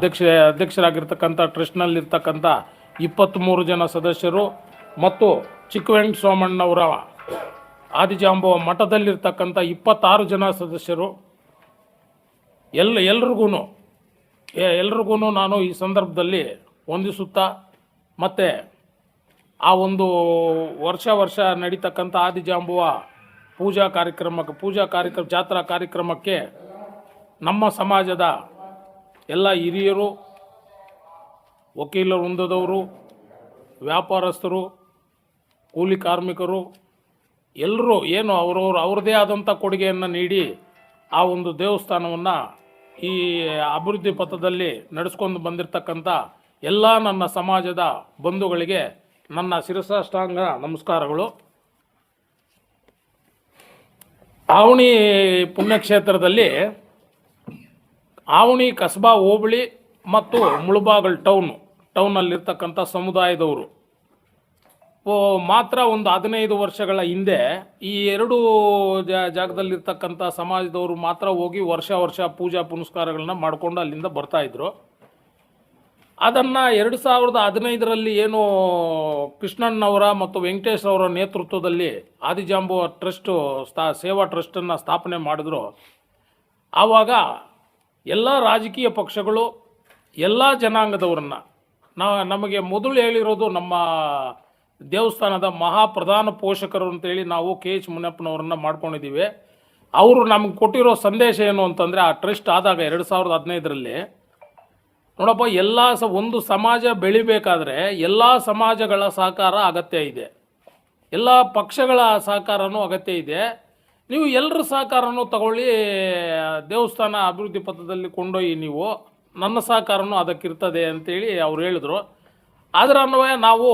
ಅಧ್ಯಕ್ಷರಾಗಿರ್ತಕ್ಕಂಥ ಟ್ರಸ್ಟ್ನಲ್ಲಿರ್ತಕ್ಕಂಥ 23 ಜನ ಸದಸ್ಯರು ಮತ್ತು ಚಿಕ್ಕವೆಂಕಟ ಸೋಮಣ್ಣವರ ಆದಿಜಾಂಬುವ ಮಠದಲ್ಲಿರ್ತಕ್ಕಂಥ 26 ಜನ ಸದಸ್ಯರು ಎಲ್ರಿಗೂ ನಾನು ಈ ಸಂದರ್ಭದಲ್ಲಿ ವಂದಿಸುತ್ತಾ ಮತ್ತು ಆ ಒಂದು ವರ್ಷ ನಡೀತಕ್ಕಂಥ ಆದಿಜಾಂಬುವ ಜಾತ್ರಾ ಕಾರ್ಯಕ್ರಮಕ್ಕೆ ನಮ್ಮ ಸಮಾಜದ ಎಲ್ಲ ಹಿರಿಯರು, ವಕೀಲ ವೃಂದದವರು, ವ್ಯಾಪಾರಸ್ಥರು, ಕೂಲಿ ಕಾರ್ಮಿಕರು ಎಲ್ಲರೂ ಏನು ಅವ್ರದ್ದೇ ಆದಂಥ ಕೊಡುಗೆಯನ್ನು ನೀಡಿ ಆ ಒಂದು ದೇವಸ್ಥಾನವನ್ನು ಈ ಅಭಿವೃದ್ಧಿ ಪಥದಲ್ಲಿ ನಡೆಸ್ಕೊಂಡು ಬಂದಿರತಕ್ಕಂಥ ಎಲ್ಲ ನನ್ನ ಸಮಾಜದ ಬಂಧುಗಳಿಗೆ ನನ್ನ ಶಿರಸಾಷ್ಟಾಂಗ ನಮಸ್ಕಾರಗಳು. ಆವಣಿ ಪುಣ್ಯಕ್ಷೇತ್ರದಲ್ಲಿ ಆವಣಿ ಕಸ್ಬಾ ಹೋಬಳಿ ಮತ್ತು ಮುಳಬಾಗಲ್ ಟೌನಲ್ಲಿರ್ತಕ್ಕಂಥ ಸಮುದಾಯದವರು ಮಾತ್ರ ಒಂದು 15 ವರ್ಷಗಳ ಹಿಂದೆ ಈ ಎರಡು ಜಾಗದಲ್ಲಿರ್ತಕ್ಕಂಥ ಸಮಾಜದವರು ಮಾತ್ರ ಹೋಗಿ ವರ್ಷ ಪೂಜಾ ಪುನಸ್ಕಾರಗಳನ್ನ ಮಾಡಿಕೊಂಡು ಅಲ್ಲಿಂದ ಬರ್ತಾಯಿದ್ರು. ಅದನ್ನು 2015ರಲ್ಲಿ ಏನು ಕೃಷ್ಣಣ್ಣವರ ಮತ್ತು ವೆಂಕಟೇಶ್ ಅವರ ನೇತೃತ್ವದಲ್ಲಿ ಆದಿಜಾಂಬುವ ಸೇವಾ ಟ್ರಸ್ಟನ್ನು ಸ್ಥಾಪನೆ ಮಾಡಿದ್ರು. ಆವಾಗ ಎಲ್ಲ ರಾಜಕೀಯ ಪಕ್ಷಗಳು ಎಲ್ಲ ಜನಾಂಗದವರನ್ನು ನಮಗೆ ಮೊದಲು ಹೇಳಿರೋದು ನಮ್ಮ ದೇವಸ್ಥಾನದ ಮಹಾಪ್ರಧಾನ ಪೋಷಕರು ಅಂತೇಳಿ ನಾವು KH ಮುನಿಯಪ್ಪನವ್ರನ್ನ ಮಾಡ್ಕೊಂಡಿದ್ದೀವಿ. ಅವರು ನಮಗೆ ಕೊಟ್ಟಿರೋ ಸಂದೇಶ ಏನು ಅಂತಂದರೆ ಆ ಟ್ರಸ್ಟ್ ಆದಾಗ 2015ರಲ್ಲಿ ನೋಡಪ್ಪ ಒಂದು ಸಮಾಜ ಬೆಳಿಬೇಕಾದ್ರೆ ಎಲ್ಲ ಸಮಾಜಗಳ ಸಹಕಾರ ಅಗತ್ಯ ಇದೆ, ಎಲ್ಲ ಪಕ್ಷಗಳ ಸಹಕಾರನೂ ಅಗತ್ಯ ಇದೆ. ನೀವು ಎಲ್ಲರ ಸಹಕಾರನೂ ತಗೊಳ್ಳಿ, ದೇವಸ್ಥಾನ ಅಭಿವೃದ್ಧಿ ಪಥದಲ್ಲಿ ಕೊಂಡೊಯ್ಯಿ, ನೀವು ನನ್ನ ಸಹಕಾರನೂ ಅದಕ್ಕಿರ್ತದೆ ಅಂತೇಳಿ ಅವ್ರು ಹೇಳಿದ್ರು. ಅದರ ಅನ್ವಯ ನಾವು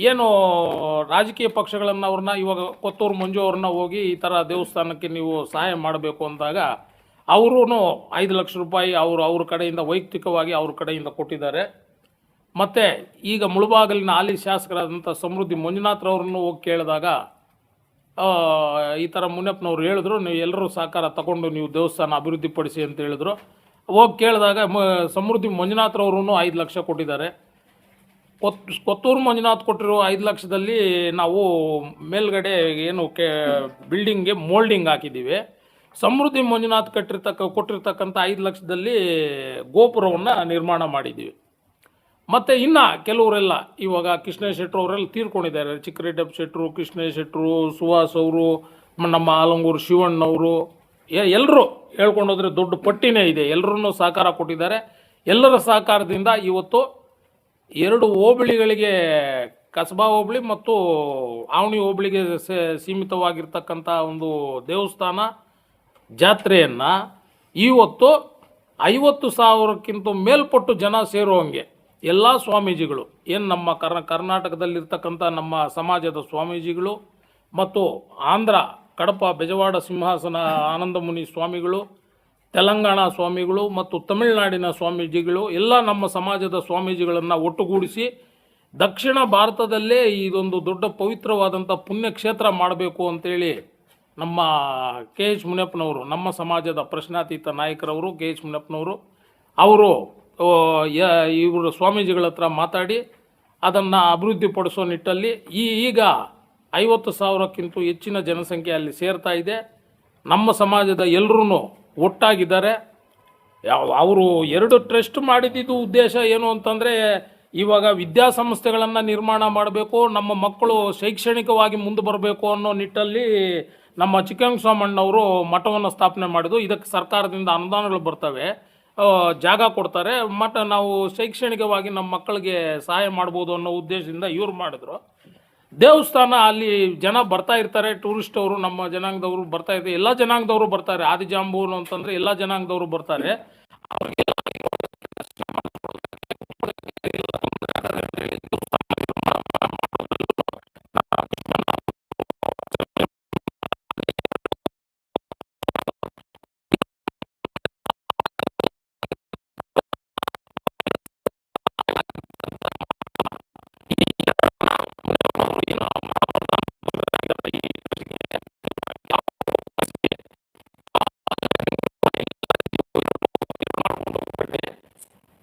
ಏನು ರಾಜಕೀಯ ಪಕ್ಷಗಳನ್ನು ಅವ್ರನ್ನ ಇವಾಗ ಕೊತ್ತೂರು ಮಂಜು ಅವ್ರನ್ನ ಹೋಗಿ ಈ ಥರ ದೇವಸ್ಥಾನಕ್ಕೆ ನೀವು ಸಹಾಯ ಮಾಡಬೇಕು ಅಂದಾಗ ಅವರೂ 5 ಲಕ್ಷ ರೂಪಾಯಿ ಅವ್ರ ಕಡೆಯಿಂದ ವೈಯಕ್ತಿಕವಾಗಿ ಅವ್ರ ಕಡೆಯಿಂದ ಕೊಟ್ಟಿದ್ದಾರೆ. ಮತ್ತು ಈಗ ಮುಳಬಾಗಲಿನ ಹಾಲಿ ಶಾಸಕರಾದಂಥ ಸಮೃದ್ಧಿ ಮಂಜುನಾಥ್ರವ್ರನ್ನು ಹೋಗಿ ಕೇಳಿದಾಗ ಈ ಥರ ಮುನಿಯಪ್ಪನವ್ರು ಹೇಳಿದ್ರು, ನೀವು ಎಲ್ಲರೂ ಸಹಕಾರ ತಗೊಂಡು ನೀವು ದೇವಸ್ಥಾನ ಅಭಿವೃದ್ಧಿಪಡಿಸಿ ಅಂತ ಹೇಳಿದ್ರು. ಹೋಗಿ ಕೇಳಿದಾಗ ಸಮೃದ್ಧಿ ಮಂಜುನಾಥ್ರವ್ರೂ 5 ಲಕ್ಷ ಕೊಟ್ಟಿದ್ದಾರೆ. ಕೊತ್ತೂರು ಮಂಜುನಾಥ್ ಕೊಟ್ಟಿರೋ 5 ಲಕ್ಷದಲ್ಲಿ ನಾವು ಮೇಲ್ಗಡೆ ಏನು ಬಿಲ್ಡಿಂಗ್ಗೆ ಮೋಲ್ಡಿಂಗ್ ಹಾಕಿದ್ದೀವಿ. ಸಮೃದ್ಧಿ ಮಂಜುನಾಥ್ ಕೊಟ್ಟಿರ್ತಕ್ಕಂಥ 5 ಲಕ್ಷದಲ್ಲಿ ಗೋಪುರವನ್ನು ನಿರ್ಮಾಣ ಮಾಡಿದ್ದೀವಿ. ಮತ್ತು ಇನ್ನು ಕೆಲವರೆಲ್ಲ ಇವಾಗ ಕೃಷ್ಣೇಶ್ ಶೆಟ್ಟರು ಅವರೆಲ್ಲ ತೀರ್ಕೊಂಡಿದ್ದಾರೆ. ಚಿಕ್ಕರೆಡ್ಡಪ್ಪ ಶೆಟ್ಟರು, ಕೃಷ್ಣೇಶ್ ಶೆಟ್ಟರು, ಸುಹಾಸ್ ಅವರು, ನಮ್ಮ ಆಲಂಗೂರು ಶಿವಣ್ಣವರು ಎಲ್ಲರೂ ಹೇಳ್ಕೊಂಡೋದ್ರೆ ದೊಡ್ಡ ಪಟ್ಟಿನೇ ಇದೆ. ಎಲ್ಲರೂ ಸಹಕಾರ ಕೊಟ್ಟಿದ್ದಾರೆ. ಎಲ್ಲರ ಸಹಕಾರದಿಂದ ಇವತ್ತು 2 ಹೋಬಳಿಗಳಿಗೆ, ಕಸಬಾ ಹೋಬಳಿ ಮತ್ತು ಆವಣಿ ಹೋಬಳಿಗೆ ಸೀಮಿತವಾಗಿರ್ತಕ್ಕಂಥ ಒಂದು ದೇವಸ್ಥಾನ ಜಾತ್ರೆಯನ್ನು ಇವತ್ತು 50,000ಕ್ಕಿಂತ ಮೇಲ್ಪಟ್ಟು ಜನ ಸೇರುವಂಗೆ ಎಲ್ಲ ಸ್ವಾಮೀಜಿಗಳು, ಏನು ನಮ್ಮ ಕರ್ನಾಟಕದಲ್ಲಿರ್ತಕ್ಕಂಥ ನಮ್ಮ ಸಮಾಜದ ಸ್ವಾಮೀಜಿಗಳು ಮತ್ತು ಆಂಧ್ರ ಕಡಪ ಬೆಜವಾಡ ಸಿಂಹಾಸನ ಆನಂದಮುನಿ ಸ್ವಾಮಿಗಳು, ತೆಲಂಗಾಣ ಸ್ವಾಮಿಗಳು ಮತ್ತು ತಮಿಳುನಾಡಿನ ಸ್ವಾಮೀಜಿಗಳು ಎಲ್ಲ ನಮ್ಮ ಸಮಾಜದ ಸ್ವಾಮೀಜಿಗಳನ್ನು ಒಟ್ಟುಗೂಡಿಸಿ ದಕ್ಷಿಣ ಭಾರತದಲ್ಲೇ ಇದೊಂದು ದೊಡ್ಡ ಪವಿತ್ರವಾದಂಥ ಪುಣ್ಯಕ್ಷೇತ್ರ ಮಾಡಬೇಕು ಅಂತೇಳಿ ನಮ್ಮ ಕೆ ಎಚ್ ಮುನಿಯಪ್ಪನವರು, ನಮ್ಮ ಸಮಾಜದ ಪ್ರಶ್ನಾತೀತ ನಾಯಕರವರು ಕೆ ಎಚ್ ಮುನಿಯಪ್ಪನವರು ಅವರು ಇವರು ಸ್ವಾಮೀಜಿಗಳ ಹತ್ರ ಮಾತಾಡಿ ಅದನ್ನು ಅಭಿವೃದ್ಧಿಪಡಿಸೋ ನಿಟ್ಟಲ್ಲಿ ಈಗ 50,000ಕ್ಕಿಂತ ಹೆಚ್ಚಿನ ಜನಸಂಖ್ಯೆ ಅಲ್ಲಿ ಸೇರ್ತಾ ಇದೆ. ನಮ್ಮ ಸಮಾಜದ ಎಲ್ಲರೂ ಒಟ್ಟಾಗಿದ್ದಾರೆ. ಅವರು 2 ಟ್ರಸ್ಟ್ ಮಾಡಿದ್ದು ಉದ್ದೇಶ ಏನು ಅಂತಂದರೆ, ಇವಾಗ ವಿದ್ಯಾಸಂಸ್ಥೆಗಳನ್ನು ನಿರ್ಮಾಣ ಮಾಡಬೇಕು, ನಮ್ಮ ಮಕ್ಕಳು ಶೈಕ್ಷಣಿಕವಾಗಿ ಮುಂದೆ ಬರಬೇಕು ಅನ್ನೋ ನಿಟ್ಟಲ್ಲಿ ನಮ್ಮ ಚಿಕ್ಕಂಗಸ್ವಾಮಣ್ಣವರು ಮಠವನ್ನು ಸ್ಥಾಪನೆ ಮಾಡಿದ್ದು. ಇದಕ್ಕೆ ಸರ್ಕಾರದಿಂದ ಅನುದಾನಗಳು ಬರ್ತವೆ, ಜಾಗ ಕೊಡ್ತಾರೆ, ನಾವು ಶೈಕ್ಷಣಿಕವಾಗಿ ನಮ್ಮ ಮಕ್ಕಳಿಗೆ ಸಹಾಯ ಮಾಡ್ಬೋದು ಅನ್ನೋ ಉದ್ದೇಶದಿಂದ ಇವ್ರು ಮಾಡಿದ್ರು. ದೇವಸ್ಥಾನ ಅಲ್ಲಿ ಜನ ಬರ್ತಾ ಇರ್ತಾರೆ, ಟೂರಿಸ್ಟ್ ಅವರು, ನಮ್ಮ ಜನಾಂಗದವರು ಬರ್ತಾ ಇರ್ತಾರೆ, ಎಲ್ಲ ಜನಾಂಗದವರು ಬರ್ತಾರೆ. ಆದಿಜಾಂಬೂರು ಅಂತಂದರೆ ಎಲ್ಲ ಜನಾಂಗದವರು ಬರ್ತಾರೆ.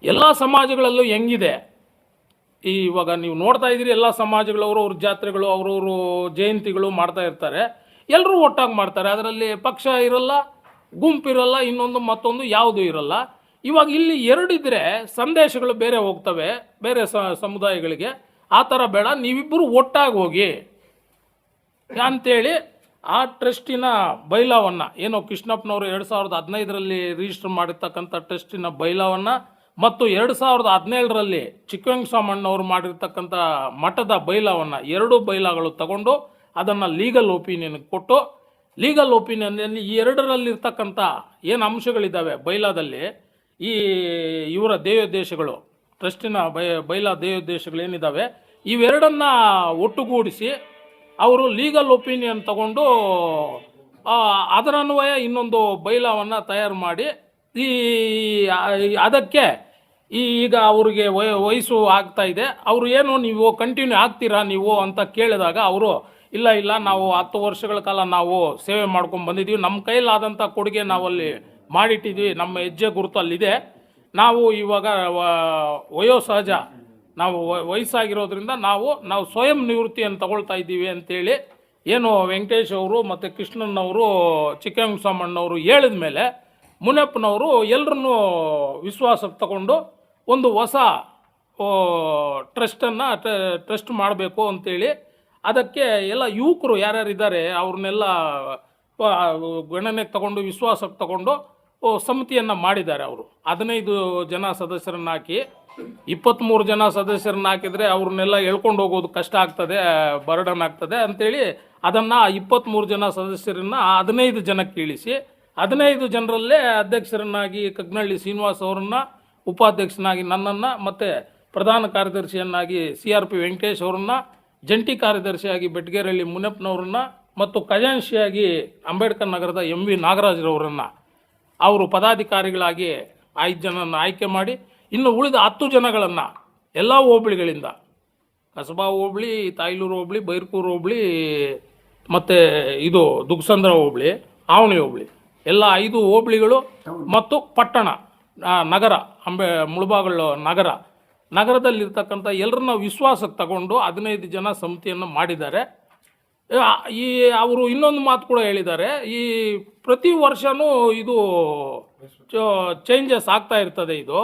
ಎಲ್ಲ ಸಮಾಜಗಳಲ್ಲೂ ಹೆಂಗಿದೆ, ಇವಾಗ ನೀವು ನೋಡ್ತಾ ಇದ್ದೀರಿ, ಎಲ್ಲ ಸಮಾಜಗಳವರು ಅವ್ರ ಜಾತ್ರೆಗಳು, ಅವ್ರವ್ರ ಜಯಂತಿಗಳು ಮಾಡ್ತಾ ಇರ್ತಾರೆ. ಎಲ್ಲರೂ ಒಟ್ಟಾಗಿ ಮಾಡ್ತಾರೆ. ಅದರಲ್ಲಿ ಪಕ್ಷ ಇರಲ್ಲ, ಗುಂಪಿರಲ್ಲ, ಇನ್ನೊಂದು ಮತ್ತೊಂದು ಯಾವುದೂ ಇರಲ್ಲ. ಇವಾಗ ಇಲ್ಲಿ 2 ಇದ್ದರೆ ಸಂದೇಶಗಳು ಬೇರೆ ಹೋಗ್ತವೆ ಬೇರೆ ಸಮುದಾಯಗಳಿಗೆ. ಆ ಥರ ಬೇಡ, ನೀವಿಬ್ಬರು ಒಟ್ಟಾಗಿ ಹೋಗಿ ಅಂತೇಳಿ ಆ ಟ್ರಸ್ಟಿನ ಬೈಲಾವನ್ನು, ಏನೋ ಕೃಷ್ಣಪ್ಪನವರು 2015ರಲ್ಲಿ ರಿಜಿಸ್ಟರ್ ಮಾಡಿರ್ತಕ್ಕಂಥ ಟ್ರಸ್ಟಿನ ಬೈಲಾವನ್ನು ಮತ್ತು 2017ರಲ್ಲಿ ಚಿಕ್ಕವೆಂಕಟಸ್ವಾಮಣ್ಣವರು ಮಾಡಿರ್ತಕ್ಕಂಥ ಮಠದ ಬೈಲಾವನ್ನು, 2 ಬೈಲಾಗಳು ತಗೊಂಡು ಅದನ್ನು ಲೀಗಲ್ ಒಪಿನಿಯನ್ ಕೊಟ್ಟು, ಲೀಗಲ್ ಒಪಿನಿಯನ್ನಲ್ಲಿ ಈ 2ರಲ್ಲಿರ್ತಕ್ಕಂಥ ಏನು ಅಂಶಗಳಿದ್ದಾವೆ ಬೈಲಾದಲ್ಲಿ, ಈ ಇವರ ದೇವೋದ್ದೇಶಗಳು, ಟ್ರಸ್ಟಿನ ಬೈಲಾ ದೇವೋದ್ದೇಶಗಳೇನಿದ್ದಾವೆ, ಇವೆರಡನ್ನ ಒಟ್ಟುಗೂಡಿಸಿ ಅವರು ಲೀಗಲ್ ಒಪಿನಿಯನ್ ತಗೊಂಡು ಅದರನ್ವಯ ಇನ್ನೊಂದು ಬೈಲಾವನ್ನು ತಯಾರು ಮಾಡಿ ಅದಕ್ಕೆ ಈಗ ಅವ್ರಿಗೆ ವಯಸ್ಸು ಆಗ್ತಾ ಇದೆ, ಅವರು ಏನು ನೀವು ಕಂಟಿನ್ಯೂ ಆಗ್ತೀರಾ ನೀವು ಅಂತ ಕೇಳಿದಾಗ ಅವರು ಇಲ್ಲ ನಾವು 10 ವರ್ಷಗಳ ಕಾಲ ನಾವು ಸೇವೆ ಮಾಡ್ಕೊಂಡು ಬಂದಿದ್ದೀವಿ, ನಮ್ಮ ಕೈಲಾದಂಥ ಕೊಡುಗೆ ನಾವಲ್ಲಿ ಮಾಡಿಟ್ಟಿದ್ವಿ, ನಮ್ಮ ಹೆಜ್ಜೆ ಗುರುತು ಅಲ್ಲಿದೆ, ನಾವು ಇವಾಗ ವಯೋಸಹಜ ನಾವು ವಯಸ್ಸಾಗಿರೋದ್ರಿಂದ ನಾವು ಸ್ವಯಂ ನಿವೃತ್ತಿಯನ್ನು ತಗೊಳ್ತಾ ಇದ್ದೀವಿ ಅಂತೇಳಿ ಏನು ವೆಂಕಟೇಶ್ ಅವರು ಮತ್ತು ಕೃಷ್ಣನ್ನವರು ಚಿಕ್ಕವೆಂಕಟಸ್ವಾಮಣ್ಣವರು ಹೇಳಿದ ಮೇಲೆ ಮುನಿಯಪ್ಪನವರು ಎಲ್ಲರನ್ನೂ ವಿಶ್ವಾಸಕ್ಕೆ ತಗೊಂಡು ಒಂದು ಹೊಸ ಟ್ರಸ್ಟ್ ಮಾಡಬೇಕು ಅಂತೇಳಿ ಅದಕ್ಕೆ ಎಲ್ಲ ಯುವಕರು ಯಾರ್ಯಾರಿದ್ದಾರೆ ಅವ್ರನ್ನೆಲ್ಲ ಗಣನೆಗೆ ತಗೊಂಡು ವಿಶ್ವಾಸಕ್ಕೆ ತಗೊಂಡು ಸಮಿತಿಯನ್ನು ಮಾಡಿದ್ದಾರೆ. ಅವರು 15 ಜನ ಸದಸ್ಯರನ್ನು ಹಾಕಿ 23 ಜನ ಸದಸ್ಯರನ್ನ ಹಾಕಿದರೆ ಅವ್ರನ್ನೆಲ್ಲ ಎಳ್ಕೊಂಡು ಹೋಗೋದು ಕಷ್ಟ ಆಗ್ತದೆ, ಬರ್ಡನ್ ಆಗ್ತದೆ ಅಂತೇಳಿ ಅದನ್ನು 23 ಜನ ಸದಸ್ಯರನ್ನು 15 ಜನಕ್ಕೆ ಇಳಿಸಿ 15 ಜನರಲ್ಲೇ ಅಧ್ಯಕ್ಷರನ್ನಾಗಿ ಕಗ್ನಳ್ಳಿ ಶ್ರೀನಿವಾಸ್ ಅವರನ್ನು, ಉಪಾಧ್ಯಕ್ಷನಾಗಿ ನನ್ನನ್ನು, ಮತ್ತು ಪ್ರಧಾನ ಕಾರ್ಯದರ್ಶಿಯನ್ನಾಗಿ CRP ವೆಂಕಟೇಶ್ ಅವರನ್ನು, ಜಂಟಿ ಕಾರ್ಯದರ್ಶಿಯಾಗಿ ಬೆಟ್ಗೇರಹಳ್ಳಿ ಮುನಿಯಪ್ಪನವರನ್ನು ಮತ್ತು ಖಜಾನ್ಶಿಯಾಗಿ ಅಂಬೇಡ್ಕರ್ ನಗರದ MV ನಾಗರಾಜ್ರವರನ್ನು ಅವರು ಪದಾಧಿಕಾರಿಗಳಾಗಿ 5 ಜನರನ್ನು ಆಯ್ಕೆ ಮಾಡಿ, ಇನ್ನು ಉಳಿದ 10 ಜನಗಳನ್ನು ಎಲ್ಲ ಹೋಬಳಿಗಳಿಂದ, ಕಸಬಾ ಹೋಬಳಿ, ತಾಯ್ಲೂರು ಹೋಬಳಿ, ಬೈರ್ಕೂರು ಹೋಬಳಿ, ಮತ್ತು ಇದು ದುಗ್ಸಂದ್ರ ಹೋಬಳಿ, ಆವಣಿ ಹೋಬಳಿ, ಎಲ್ಲ 5 ಹೋಬಳಿಗಳು ಮತ್ತು ಪಟ್ಟಣ ನಗರ ಮುಳಬಾಗಿಲು ನಗರದಲ್ಲಿರ್ತಕ್ಕಂಥ ಎಲ್ಲರನ್ನ ವಿಶ್ವಾಸಕ್ಕೆ ತಗೊಂಡು 15 ಜನ ಸಮಿತಿಯನ್ನು ಮಾಡಿದ್ದಾರೆ. ಅವರು ಇನ್ನೊಂದು ಮಾತು ಕೂಡ ಹೇಳಿದ್ದಾರೆ, ಈ ಪ್ರತಿ ವರ್ಷವೂ ಇದು ಚೇಂಜಸ್ ಆಗ್ತಾ ಇರ್ತದೆ, ಇದು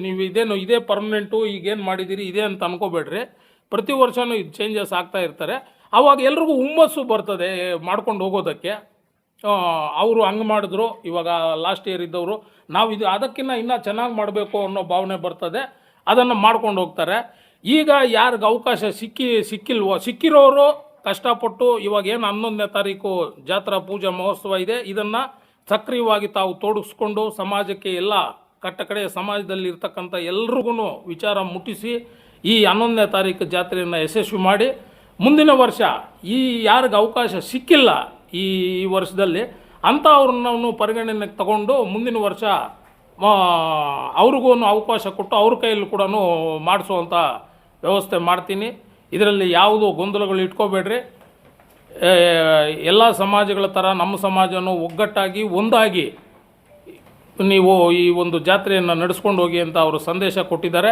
ನೀವು ಇದೇ ಪರ್ಮನೆಂಟು, ಈಗೇನು ಮಾಡಿದ್ದೀರಿ ಇದೇ ಅಂತ ಅನ್ಕೋಬೇಡ್ರಿ, ಪ್ರತಿ ವರ್ಷವೂ ಇದು ಚೇಂಜಸ್ ಆಗ್ತಾ ಇರ್ತಾರೆ. ಆವಾಗ ಎಲ್ರಿಗೂ ಹುಮ್ಮಸ್ಸು ಬರ್ತದೆ ಮಾಡ್ಕೊಂಡು ಹೋಗೋದಕ್ಕೆ. ಅವರು ಹಂಗೆ ಮಾಡಿದ್ರು, ಇವಾಗ ಲಾಸ್ಟ್ ಇಯರ್ ಇದ್ದವರು ನಾವು ಅದಕ್ಕಿಂತ ಇನ್ನೂ ಚೆನ್ನಾಗಿ ಮಾಡಬೇಕು ಅನ್ನೋ ಭಾವನೆ ಬರ್ತದೆ, ಅದನ್ನು ಮಾಡ್ಕೊಂಡು ಹೋಗ್ತಾರೆ. ಈಗ ಯಾರಿಗೆ ಅವಕಾಶ ಸಿಕ್ಕಿರೋರು ಕಷ್ಟಪಟ್ಟು ಇವಾಗ ಏನು 11ನೇ ತಾರೀಕು ಜಾತ್ರಾ ಪೂಜಾ ಮಹೋತ್ಸವ ಇದೆ, ಇದನ್ನು ಸಕ್ರಿಯವಾಗಿ ತಾವು ತೊಡಗಿಸ್ಕೊಂಡು ಸಮಾಜಕ್ಕೆ ಎಲ್ಲ ಕಡೆ ಸಮಾಜದಲ್ಲಿ ಇರ್ತಕ್ಕಂಥ ಎಲ್ರಿಗೂ ವಿಚಾರ ಮುಟ್ಟಿಸಿ ಈ 11ನೇ ತಾರೀಕು ಜಾತ್ರೆಯನ್ನು ಯಶಸ್ವಿ ಮಾಡಿ, ಮುಂದಿನ ವರ್ಷ ಈ ಯಾರಿಗೆ ಅವಕಾಶ ಸಿಕ್ಕಿಲ್ಲ ಈ ವರ್ಷದಲ್ಲಿ ಅಂಥವ್ರನ್ನ ಪರಿಗಣನೆಗೆ ತಗೊಂಡು ಮುಂದಿನ ವರ್ಷ ಅವ್ರಿಗೂ ಅವಕಾಶ ಕೊಟ್ಟು ಅವ್ರ ಕೈಯಲ್ಲಿ ಕೂಡ ಮಾಡಿಸುವಂಥ ವ್ಯವಸ್ಥೆ ಮಾಡ್ತೀನಿ. ಇದರಲ್ಲಿ ಯಾವುದು ಗೊಂದಲಗಳು ಇಟ್ಕೋಬೇಡ್ರಿ. ಎಲ್ಲ ಸಮಾಜಗಳ ಥರ ನಮ್ಮ ಸಮಾಜನೂ ಒಗ್ಗಟ್ಟಾಗಿ ಒಂದಾಗಿ ನೀವು ಈ ಒಂದು ಜಾತ್ರೆಯನ್ನು ನಡೆಸ್ಕೊಂಡು ಹೋಗಿ ಅಂತ ಅವರು ಸಂದೇಶ ಕೊಟ್ಟಿದ್ದಾರೆ.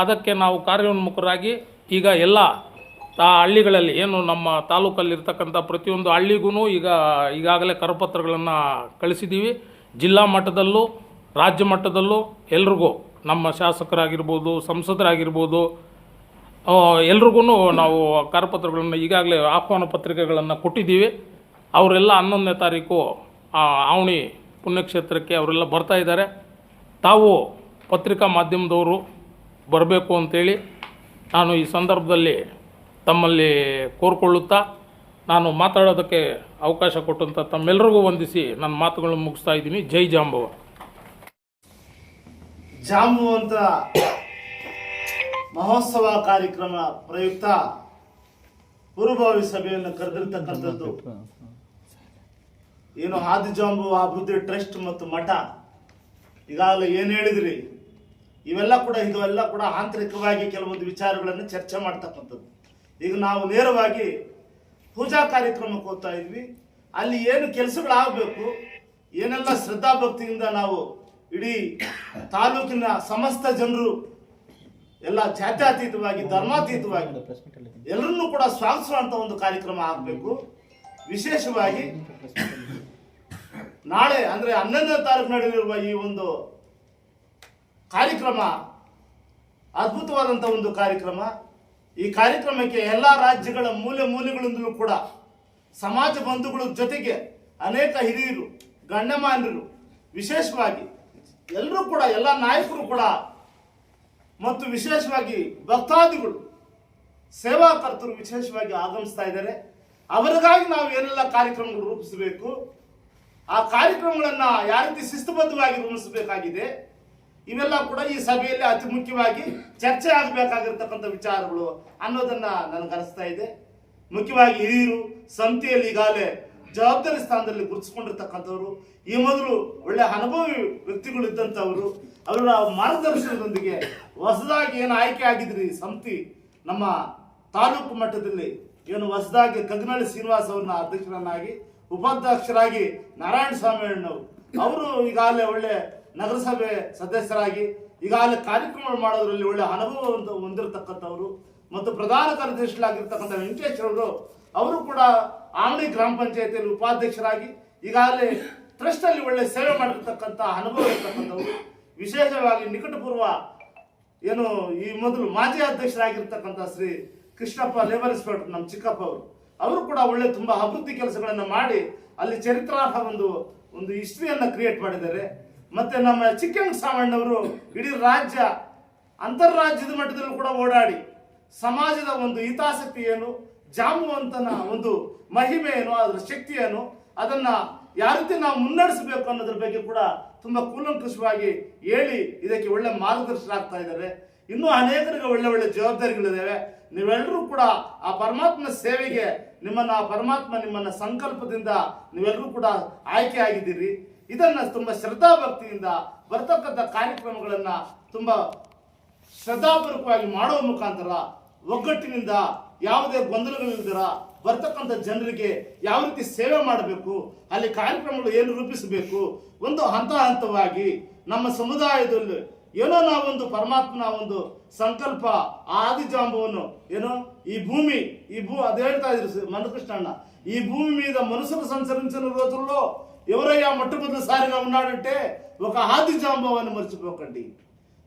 ಅದಕ್ಕೆ ನಾವು ಕಾರ್ಯೋನ್ಮುಖರಾಗಿ ಈಗ ಎಲ್ಲ ಹಳ್ಳಿಗಳಲ್ಲಿ ಏನು ನಮ್ಮ ತಾಲೂಕಲ್ಲಿರ್ತಕ್ಕಂಥ ಪ್ರತಿಯೊಂದು ಹಳ್ಳಿಗೂ ಈಗಾಗಲೇ ಕರಪತ್ರಗಳನ್ನು ಕಳಿಸಿದ್ದೀವಿ. ಜಿಲ್ಲಾ ಮಟ್ಟದಲ್ಲೂ ರಾಜ್ಯ ಮಟ್ಟದಲ್ಲೂ ಎಲ್ರಿಗೂ ನಮ್ಮ ಶಾಸಕರಾಗಿರ್ಬೋದು, ಸಂಸದರಾಗಿರ್ಬೋದು, ಎಲ್ರಿಗೂ ನಾವು ಕರಪತ್ರಗಳನ್ನು ಈಗಾಗಲೇ ಆಹ್ವಾನ ಪತ್ರಿಕೆಗಳನ್ನು ಕೊಟ್ಟಿದ್ದೀವಿ. ಅವರೆಲ್ಲ 11ನೇ ತಾರೀಕು ಆವಣಿ ಪುಣ್ಯಕ್ಷೇತ್ರಕ್ಕೆ ಅವರೆಲ್ಲ ಬರ್ತಾ ಇದ್ದಾರೆ. ತಾವು ಪತ್ರಿಕಾ ಮಾಧ್ಯಮದವರು ಬರಬೇಕು ಅಂತೇಳಿ ನಾನು ಈ ಸಂದರ್ಭದಲ್ಲಿ ತಮ್ಮಲ್ಲಿ ಕೋರ್ಕೊಳ್ಳುತ್ತಾ ನಾನು ಮಾತಾಡೋದಕ್ಕೆ ಅವಕಾಶ ಕೊಟ್ಟಂಥ ತಮ್ಮೆಲ್ಲರಿಗೂ ವಂದಿಸಿ ನನ್ನ ಮಾತುಗಳನ್ನು ಮುಗಿಸ್ತಾ ಇದ್ದೀನಿ. ಜೈ ಜಾಂಬವ. ಜಾಂಬುವಂತ ಮಹೋತ್ಸವ ಕಾರ್ಯಕ್ರಮ ಪ್ರಯುಕ್ತ ಪೂರ್ವಭಾವಿ ಸಭೆಯನ್ನು ಕರೆದಿರ್ತಕ್ಕಂಥದ್ದು ಏನು ಆದಿಜಾಂಬುವ ಅಭಿವೃದ್ಧಿ ಟ್ರಸ್ಟ್ ಮತ್ತು ಮಠ ಈಗಾಗಲೇ ಏನು ಹೇಳಿದ್ರಿ, ಇವೆಲ್ಲ ಕೂಡ ಆಂತರಿಕವಾಗಿ ಕೆಲವೊಂದು ವಿಚಾರಗಳನ್ನು ಚರ್ಚೆ ಮಾಡ್ತಕ್ಕಂಥದ್ದು. ಈಗ ನಾವು ನೇರವಾಗಿ ಪೂಜಾ ಕಾರ್ಯಕ್ರಮಕ್ಕೆ ಹೋಗ್ತಾ ಇದ್ವಿ. ಅಲ್ಲಿ ಏನು ಕೆಲಸಗಳಾಗಬೇಕು, ಏನೆಲ್ಲ ಶ್ರದ್ಧಾಭಕ್ತಿಯಿಂದ ನಾವು ಇಡೀ ತಾಲೂಕಿನ ಸಮಸ್ತ ಜನರು ಎಲ್ಲ ಜಾತ್ಯತೀತವಾಗಿ ಧರ್ಮಾತೀತವಾಗಿ ಎಲ್ಲರನ್ನೂ ಕೂಡ ಸ್ವಾಗತಿಸುವಂತ ಒಂದು ಕಾರ್ಯಕ್ರಮ ಆಗಬೇಕು. ವಿಶೇಷವಾಗಿ ನಾಳೆ ಅಂದ್ರೆ 11ನೇ ತಾರೀಕು ನಡೆಯಲಿರುವ ಈ ಒಂದು ಕಾರ್ಯಕ್ರಮ ಅದ್ಭುತವಾದಂಥ ಒಂದು ಕಾರ್ಯಕ್ರಮ. ಈ ಕಾರ್ಯಕ್ರಮಕ್ಕೆ ಎಲ್ಲ ರಾಜ್ಯಗಳ ಮೂಲೆಗಳಿಂದಲೂ ಕೂಡ ಸಮಾಜ ಬಂಧುಗಳ ಜೊತೆಗೆ ಅನೇಕ ಹಿರಿಯರು, ಗಣ್ಯಮಾನ್ಯರು, ವಿಶೇಷವಾಗಿ ಎಲ್ಲರೂ ಕೂಡ ಎಲ್ಲ ನಾಯಕರು ಕೂಡ ಮತ್ತು ವಿಶೇಷವಾಗಿ ಭಕ್ತಾದಿಗಳು, ಸೇವಾಕರ್ತರು ವಿಶೇಷವಾಗಿ ಆಗಮಿಸ್ತಾ ಇದ್ದಾರೆ. ಅವರಿಗಾಗಿ ನಾವು ಏನೆಲ್ಲ ಕಾರ್ಯಕ್ರಮಗಳು ರೂಪಿಸಬೇಕು, ಆ ಕಾರ್ಯಕ್ರಮಗಳನ್ನ ಯಾವ ರೀತಿ ಶಿಸ್ತುಬದ್ಧವಾಗಿ ರೂಪಿಸಬೇಕಾಗಿದೆ, ಇವೆಲ್ಲ ಕೂಡ ಈ ಸಭೆಯಲ್ಲಿ ಅತಿ ಮುಖ್ಯವಾಗಿ ಚರ್ಚೆ ಆಗಬೇಕಾಗಿರ್ತಕ್ಕಂಥ ವಿಚಾರಗಳು ಅನ್ನೋದನ್ನ ನನಗನ್ನಿಸ್ತಾ ಇದೆ. ಮುಖ್ಯವಾಗಿ ಹಿರಿಯರು ಸಮಿತಿಯಲ್ಲಿ ಈಗಾಗಲೇ ಜವಾಬ್ದಾರಿ ಸ್ಥಾನದಲ್ಲಿ ಗುರುತಿಸಿಕೊಂಡಿರ್ತಕ್ಕಂಥವ್ರು, ಈ ಮೊದಲು ಒಳ್ಳೆ ಅನುಭವಿ ವ್ಯಕ್ತಿಗಳು ಇದ್ದಂಥವರು, ಅವರ ಮಾರ್ಗದರ್ಶನದೊಂದಿಗೆ ಹೊಸದಾಗಿ ಏನು ಆಯ್ಕೆ ಆಗಿದ್ರಿ ಸಮಿತಿ ನಮ್ಮ ತಾಲೂಕು ಮಟ್ಟದಲ್ಲಿ ಏನು ಹೊಸದಾಗಿ ಕಗ್ನಳ್ಳಿ ಶ್ರೀನಿವಾಸ್ ಅವ್ರನ್ನ ಅಧ್ಯಕ್ಷರನ್ನಾಗಿ, ಉಪಾಧ್ಯಕ್ಷರಾಗಿ ನಾರಾಯಣ ಸ್ವಾಮಿ ಅಣ್ಣವರು ಅವರು ಈಗಾಗಲೇ ಒಳ್ಳೆ ನಗರಸಭೆ ಸದಸ್ಯರಾಗಿ ಈಗಾಗಲೇ ಕಾರ್ಯಕ್ರಮಗಳು ಮಾಡೋದ್ರಲ್ಲಿ ಒಳ್ಳೆ ಅನುಭವ ಹೊಂದಿರತಕ್ಕಂಥವ್ರು, ಮತ್ತು ಪ್ರಧಾನ ಕಾರ್ಯದರ್ಶಿಗಳಾಗಿರ್ತಕ್ಕಂಥ ವೆಂಕಟೇಶ್ವರವರು ಅವರು ಕೂಡ ಆವಣಿ ಗ್ರಾಮ ಪಂಚಾಯತಿಯಲ್ಲಿ ಉಪಾಧ್ಯಕ್ಷರಾಗಿ ಈಗಾಗಲೇ ಟ್ರಸ್ಟ್ ಅಲ್ಲಿ ಒಳ್ಳೆ ಸೇವೆ ಮಾಡಿರ್ತಕ್ಕಂಥ ಅನುಭವ ಇರ್ತಕ್ಕಂಥವ್ರು. ವಿಶೇಷವಾಗಿ ನಿಕಟಪೂರ್ವ ಏನು ಈ ಮೊದಲು ಮಾಜಿ ಅಧ್ಯಕ್ಷರಾಗಿರ್ತಕ್ಕಂಥ ಶ್ರೀ ಕೃಷ್ಣಪ್ಪ ಲೇಬರ್ ಇನ್ಸ್ಪೆಕ್ಟರ್ ನಮ್ಮ ಚಿಕ್ಕಪ್ಪ ಅವರು ಕೂಡ ಒಳ್ಳೆ ತುಂಬಾ ಅಭಿವೃದ್ಧಿ ಕೆಲಸಗಳನ್ನ ಮಾಡಿ ಅಲ್ಲಿ ಚರಿತ್ರಾರ್ಹ ಒಂದು ಹಿಸ್ಟ್ರಿಯನ್ನ ಕ್ರಿಯೇಟ್ ಮಾಡಿದ್ದಾರೆ. ಮತ್ತೆ ನಮ್ಮ ಚಿಕ್ಕಂಗ ಸಾಮಣ್ಣವರು ಇಡೀ ರಾಜ್ಯ ಅಂತರ್ರಾಜ್ಯದ ಮಟ್ಟದಲ್ಲೂ ಕೂಡ ಓಡಾಡಿ ಸಮಾಜದ ಒಂದು ಹಿತಾಸಕ್ತಿ ಏನು, ಜಾಂಬುವಂತನ ಒಂದು ಮಹಿಮೆ ಏನು, ಅದರ ಶಕ್ತಿ ಏನು, ಅದನ್ನ ಯಾವ ರೀತಿ ನಾವು ಮುನ್ನಡೆಸಬೇಕು ಅನ್ನೋದ್ರ ಬಗ್ಗೆ ಕೂಡ ತುಂಬಾ ಕೂಲಂಕುಷವಾಗಿ ಹೇಳಿ ಇದಕ್ಕೆ ಒಳ್ಳೆ ಮಾರ್ಗದರ್ಶಕರಾಗ್ತಾ ಇದ್ದಾರೆ. ಇನ್ನೂ ಅನೇಕರಿಗೆ ಒಳ್ಳೆ ಒಳ್ಳೆ ಜವಾಬ್ದಾರಿಗಳಿದ್ದಾವೆ. ನೀವೆಲ್ಲರೂ ಕೂಡ ಆ ಪರಮಾತ್ಮನ ಸೇವೆಗೆ ನಿಮ್ಮನ್ನ ಸಂಕಲ್ಪದಿಂದ ನೀವೆಲ್ಲರೂ ಕೂಡ ಆಯ್ಕೆ ಆಗಿದ್ದೀರಿ. ಇದನ್ನ ತುಂಬಾ ಶ್ರದ್ಧಾಭಕ್ತಿಯಿಂದ ಬರ್ತಕ್ಕಂಥ ಕಾರ್ಯಕ್ರಮಗಳನ್ನ ತುಂಬಾ ಶ್ರದ್ಧಾಪೂರ್ವಕವಾಗಿ ಮಾಡುವ ಮುಖಾಂತರ ಒಗ್ಗಟ್ಟಿನಿಂದ ಯಾವುದೇ ಗೊಂದಲಗಳಿಲ್ದಿರ ಬರ್ತಕ್ಕಂಥ ಜನರಿಗೆ ಯಾವ ರೀತಿ ಸೇವೆ ಮಾಡಬೇಕು, ಅಲ್ಲಿ ಕಾರ್ಯಕ್ರಮಗಳು ಏನು ರೂಪಿಸಬೇಕು, ಒಂದು ಹಂತವಾಗಿ ನಮ್ಮ ಸಮುದಾಯದಲ್ಲಿ ಏನೋ ನಾವೊಂದು ಪರಮಾತ್ಮನ ಒಂದು ಸಂಕಲ್ಪ ಆದಿಜಾಂಬವನ್ನು ಏನೋ ಈ ಭೂಮಿ ಅದು ಹೇಳ್ತಾ ಇದ್ರು ಮನಕೃಷ್ಣಣ್ಣ, ఈ భూమి మీద మనుషులు సంచరించిన రోజుల్లో ఎవరయ్యా మొట్టమొదటిసారిగా ఉన్నాడంటే ఒక ఆది జాంబవని మర్చిపోకండి.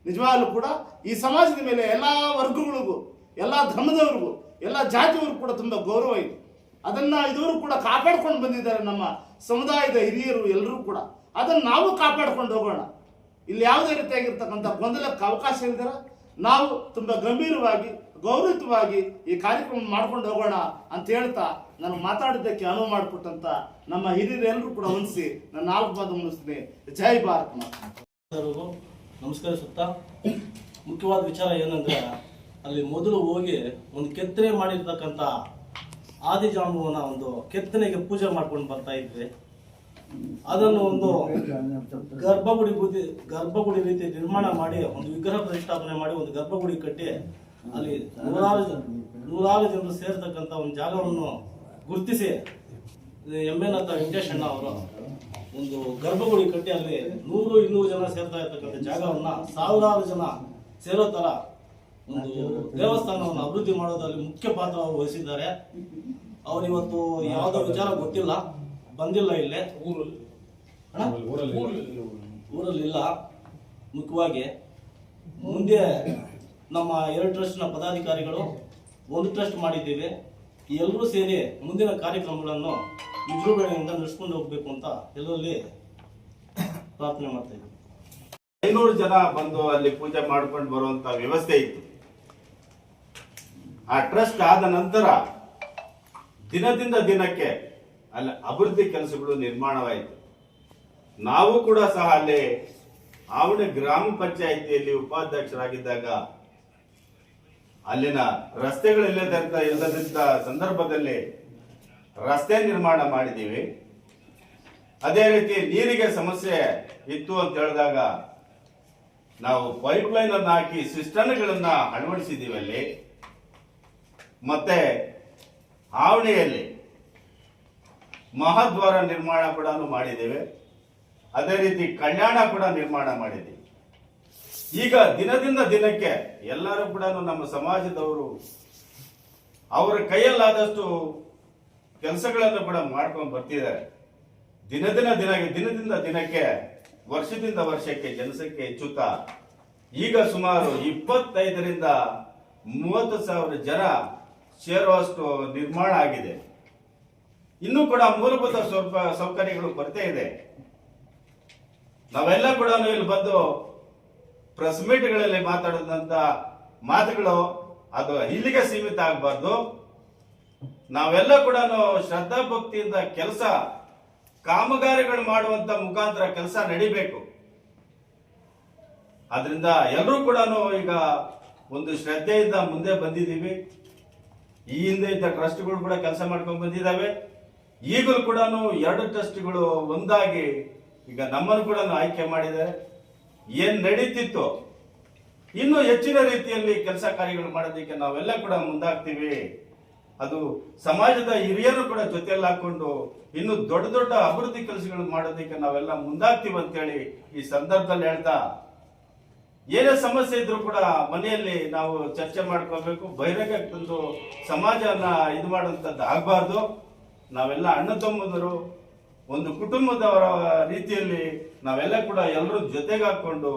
ನಿಜವಾಗ್ಲೂ ಕೂಡ ಈ ಸಮಾಜದ ಮೇಲೆ ಎಲ್ಲ ವರ್ಗಗಳಿಗೂ, ಎಲ್ಲ ಧರ್ಮದವ್ರಿಗೂ, ಎಲ್ಲ ಜಾತಿಯವ್ರಿಗೂ ಕೂಡ ತುಂಬ ಗೌರವ ಇದೆ. ಅದನ್ನ ಇದುವರೆಗೂ ಕೂಡ ಕಾಪಾಡ್ಕೊಂಡು ಬಂದಿದ್ದಾರೆ ನಮ್ಮ ಸಮುದಾಯದ ಹಿರಿಯರು ಎಲ್ಲರೂ ಕೂಡ. ಅದನ್ನು ನಾವು ಕಾಪಾಡ್ಕೊಂಡು ಹೋಗೋಣ. ಇಲ್ಲಿ ಯಾವುದೇ ರೀತಿಯಾಗಿರ್ತಕ್ಕಂಥ ಗೊಂದಲಕ್ಕೆ ಅವಕಾಶ ಇಲ್ದಿರ ನಾವು ತುಂಬ ಗಂಭೀರವಾಗಿ ಗೌರವಯುತವಾಗಿ ಈ ಕಾರ್ಯಕ್ರಮ ಮಾಡ್ಕೊಂಡು ಹೋಗೋಣ ಅಂತ ಹೇಳ್ತಾ ನಾನು ಮಾತಾಡಿದ್ದಕ್ಕೆ ಅನುವು ಮಾಡಿಕೊಟ್ಟಂತ ನಮ್ಮ ಹಿರಿಯರೆಲ್ಲರೂ ಕೂಡ ಹೊಂದಿಸಿ ನಾನು 4 ಮಾತು ಮುಗಿಸ್ತೀನಿ. ಜೈ ಭಾರತ್ ಮಾತಾ. ನಮಸ್ಕರಿಸುತ್ತಾ ಮುಖ್ಯವಾದ ವಿಚಾರ ಏನಂದ್ರೆ ಅಲ್ಲಿ ಮೊದಲು ಹೋಗಿ ಒಂದು ಕೆತ್ತನೆ ಮಾಡಿರ್ತಕ್ಕಂಥ ಆದಿಜಾಂಬುವನ ಒಂದು ಕೆತ್ತನೆಗೆ ಪೂಜೆ ಮಾಡ್ಕೊಂಡು ಬರ್ತಾ ಇದ್ವಿ. ಅದನ್ನು ಒಂದು ಗರ್ಭಗುಡಿ ರೀತಿ ನಿರ್ಮಾಣ ಮಾಡಿ ಒಂದು ವಿಗ್ರಹ ಪ್ರತಿಷ್ಠಾಪನೆ ಮಾಡಿ ಒಂದು ಗರ್ಭಗುಡಿ ಕಟ್ಟಿ ಅಲ್ಲಿ ನೂರಾರು ಜನರು ಸೇರ್ತಕ್ಕಂಥ ಒಂದು ಜಾಗವನ್ನು ಗುರುತಿಸಿ ಎಮ್ಮೆನತ್ತ ವೆಂಕಟೇಶಣ್ಣ ಅವರು ಒಂದು ಗರ್ಭಗುಡಿ ಕಟ್ಟಿ ಅಲ್ಲಿ 100-200 ಜನ ಸೇರ್ತಾ ಇರ್ತಕ್ಕಂಥ ಜಾಗವನ್ನ ಸಾವಿರಾರು ಜನ ಸೇರೋ ತರ ಒಂದು ದೇವಸ್ಥಾನವನ್ನು ಅಭಿವೃದ್ಧಿ ಮಾಡೋದ್ರಲ್ಲಿ ಮುಖ್ಯ ಪಾತ್ರ ವಹಿಸಿದ್ದಾರೆ. ಅವ್ರು ಇವತ್ತು ಯಾವುದೋ ವಿಚಾರ ಗೊತ್ತಿಲ್ಲ, ಬಂದಿಲ್ಲ ಇಲ್ಲೇ ಊರಲ್ಲಿಲ್ಲ. ಮುಖ್ಯವಾಗಿ ಮುಂದೆ ನಮ್ಮ 2 ಟ್ರಸ್ಟ್ನ ಪದಾಧಿಕಾರಿಗಳು ಒಂದು ಟ್ರಸ್ಟ್ ಮಾಡಿದ್ದೀವಿ, ಎಲ್ಲರೂ ಸೇರಿ ಮುಂದಿನ ಕಾರ್ಯಕ್ರಮಗಳನ್ನು ವಿಜೃಂಭಣೆಯಿಂದ ನಡೆಸ್ಕೊಂಡು ಹೋಗ್ಬೇಕು ಅಂತ ಎಲ್ಲರಲ್ಲಿ ಪ್ರಾರ್ಥನೆ ಮಾಡ್ತಾ ಇದ್ದೀವಿ. 500 ಜನ ಬಂದು ಅಲ್ಲಿ ಪೂಜೆ ಮಾಡ್ಕೊಂಡು ಬರುವಂತ ವ್ಯವಸ್ಥೆ ಇತ್ತು. ಆ ಟ್ರಸ್ಟ್ ಆದ ನಂತರ ದಿನದಿಂದ ದಿನಕ್ಕೆ ಅಲ್ಲಿ ಅಭಿವೃದ್ಧಿ ಕೆಲಸಗಳು ನಿರ್ಮಾಣವಾಯಿತು. ನಾವು ಕೂಡ ಸಹ ಅಲ್ಲಿ ಆವಣೆ ಗ್ರಾಮ ಪಂಚಾಯಿತಿಯಲ್ಲಿ ಉಪಾಧ್ಯಕ್ಷರಾಗಿದ್ದಾಗ ಅಲ್ಲಿನ ರಸ್ತೆಗಳಿಲ್ಲದಂತ ಸಂದರ್ಭದಲ್ಲಿ ರಸ್ತೆ ನಿರ್ಮಾಣ ಮಾಡಿದ್ದೀವಿ. ಅದೇ ರೀತಿ ನೀರಿಗೆ ಸಮಸ್ಯೆ ಇತ್ತು ಅಂತ ಹೇಳಿದಾಗ ನಾವು ಪೈಪ್ ಲೈನ್ ಅನ್ನು ಹಾಕಿ ಸಿಸ್ಟಮ್ಗಳನ್ನ ಅಳವಡಿಸಿದ್ದೀವಿ ಅಲ್ಲಿ. ಮತ್ತೆ ಆವಣೆಯಲ್ಲಿ ಮಹಾದ್ವಾರ ನಿರ್ಮಾಣ ಕೂಡ ಮಾಡಿದ್ದೇವೆ. ಅದೇ ರೀತಿ ಕಲ್ಯಾಣ ಕೂಡ ನಿರ್ಮಾಣ ಮಾಡಿದ್ದೀವಿ. ಈಗ ದಿನದಿಂದ ದಿನಕ್ಕೆ ಎಲ್ಲರೂ ಕೂಡ ನಮ್ಮ ಸಮಾಜದವರು ಅವರ ಕೈಯಲ್ಲಾದಷ್ಟು ಕೆಲಸಗಳನ್ನು ಕೂಡ ಮಾಡ್ಕೊಂಡು ಬರ್ತಿದ್ದಾರೆ. ದಿನದಿಂದ ದಿನಕ್ಕೆ ವರ್ಷದಿಂದ ವರ್ಷಕ್ಕೆ ಜನಸಂಖ್ಯೆ ಹೆಚ್ಚುತ್ತಾ ಈಗ ಸುಮಾರು 25ರಿಂದ 30,000 ಜನ ಸೇರುವಷ್ಟು ನಿರ್ಮಾಣ ಆಗಿದೆ. ಇನ್ನೂ ಕೂಡ ಮೂಲಭೂತ ಸೌಕರ್ಯಗಳು ಕೊರತೆ ಇದೆ. ನಾವೆಲ್ಲ ಕೂಡ ಇಲ್ಲಿ ಬಂದು ಪ್ರೆಸ್ ಮೀಟ್ಗಳಲ್ಲಿ ಮಾತಾಡಿದಂತ ಮಾತುಗಳು ಅದು ಇಲ್ಲಿಗೆ ಸೀಮಿತ ಆಗಬಾರ್ದು. ನಾವೆಲ್ಲ ಕೂಡ ಶ್ರದ್ಧಾ ಭಕ್ತಿಯಿಂದ ಕೆಲಸ ಕಾಮಗಾರಿಗಳು ಮಾಡುವಂತ ಮುಖಾಂತರ ಕೆಲಸ ನಡಿಬೇಕು. ಆದ್ರಿಂದ ಎಲ್ಲರೂ ಕೂಡ ಈಗ ಒಂದು ಶ್ರದ್ಧೆಯಿಂದ ಮುಂದೆ ಬಂದಿದ್ದೀವಿ. ಈ ಹಿಂದೆ ಇದ್ದ ಟ್ರಸ್ಟ್ಗಳು ಕೂಡ ಕೆಲಸ ಮಾಡ್ಕೊಂಡು ಬಂದಿದ್ದಾವೆ. ಈಗಲೂ ಕೂಡ 2 ಟ್ರಸ್ಟ್ಗಳು ಒಂದಾಗಿ ಈಗ ನಮ್ಮನ್ನು ಕೂಡ ಆಯ್ಕೆ ಮಾಡಿದ್ದಾರೆ. ಏನ್ ನಡೀತಿತ್ತು ಇನ್ನು ಹೆಚ್ಚಿನ ರೀತಿಯಲ್ಲಿ ಕೆಲಸ ಕಾರ್ಯಗಳು ಮಾಡೋದಕ್ಕೆ ನಾವೆಲ್ಲ ಕೂಡ ಮುಂದಾಗ್ತೀವಿ. ಅದು ಸಮಾಜದ ಹಿರಿಯರು ಕೂಡ ಜೊತೆಯಲ್ಲಿ ಹಾಕೊಂಡು ಇನ್ನು ದೊಡ್ಡ ದೊಡ್ಡ ಅಭಿವೃದ್ಧಿ ಕೆಲಸಗಳು ಮಾಡೋದಕ್ಕೆ ನಾವೆಲ್ಲ ಮುಂದಾಗ್ತೀವಿ ಅಂತೇಳಿ ಈ ಸಂದರ್ಭದಲ್ಲಿ ಹೇಳ್ತಾ, ಏನೇ ಸಮಸ್ಯೆ ಇದ್ರೂ ಕೂಡ ಮನೆಯಲ್ಲಿ ನಾವು ಚರ್ಚೆ ಮಾಡ್ಕೋಬೇಕು. ಬಹಿರಂಗ ತಂದು ಸಮಾಜನ ಇದು ಮಾಡುವಂತದ್ದು ಆಗ್ಬಾರ್ದು. ನಾವೆಲ್ಲ ಅಣ್ಣ ತಮ್ಮಂದರು ಒಂದು ಕುಟುಂಬದವರ ರೀತಿಯಲ್ಲಿ ನಾವೆಲ್ಲ ಕೂಡ ಎಲ್ಲರೂ ಜೊತೆಗೆ ಹಾಕೊಂಡು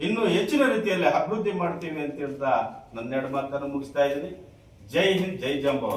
ಇನ್ನೂ ಹೆಚ್ಚಿನ ರೀತಿಯಲ್ಲಿ ಅಭಿವೃದ್ಧಿ ಮಾಡ್ತೀವಿ ಅಂತ ಹೇಳ್ತಾ ನನ್ನ 2 ಮಾತನ್ನು ಮುಗಿಸ್ತಾ ಇದ್ದೀನಿ. ಜೈ ಹಿಂದ್, ಜೈ ಜಾಂಬವ.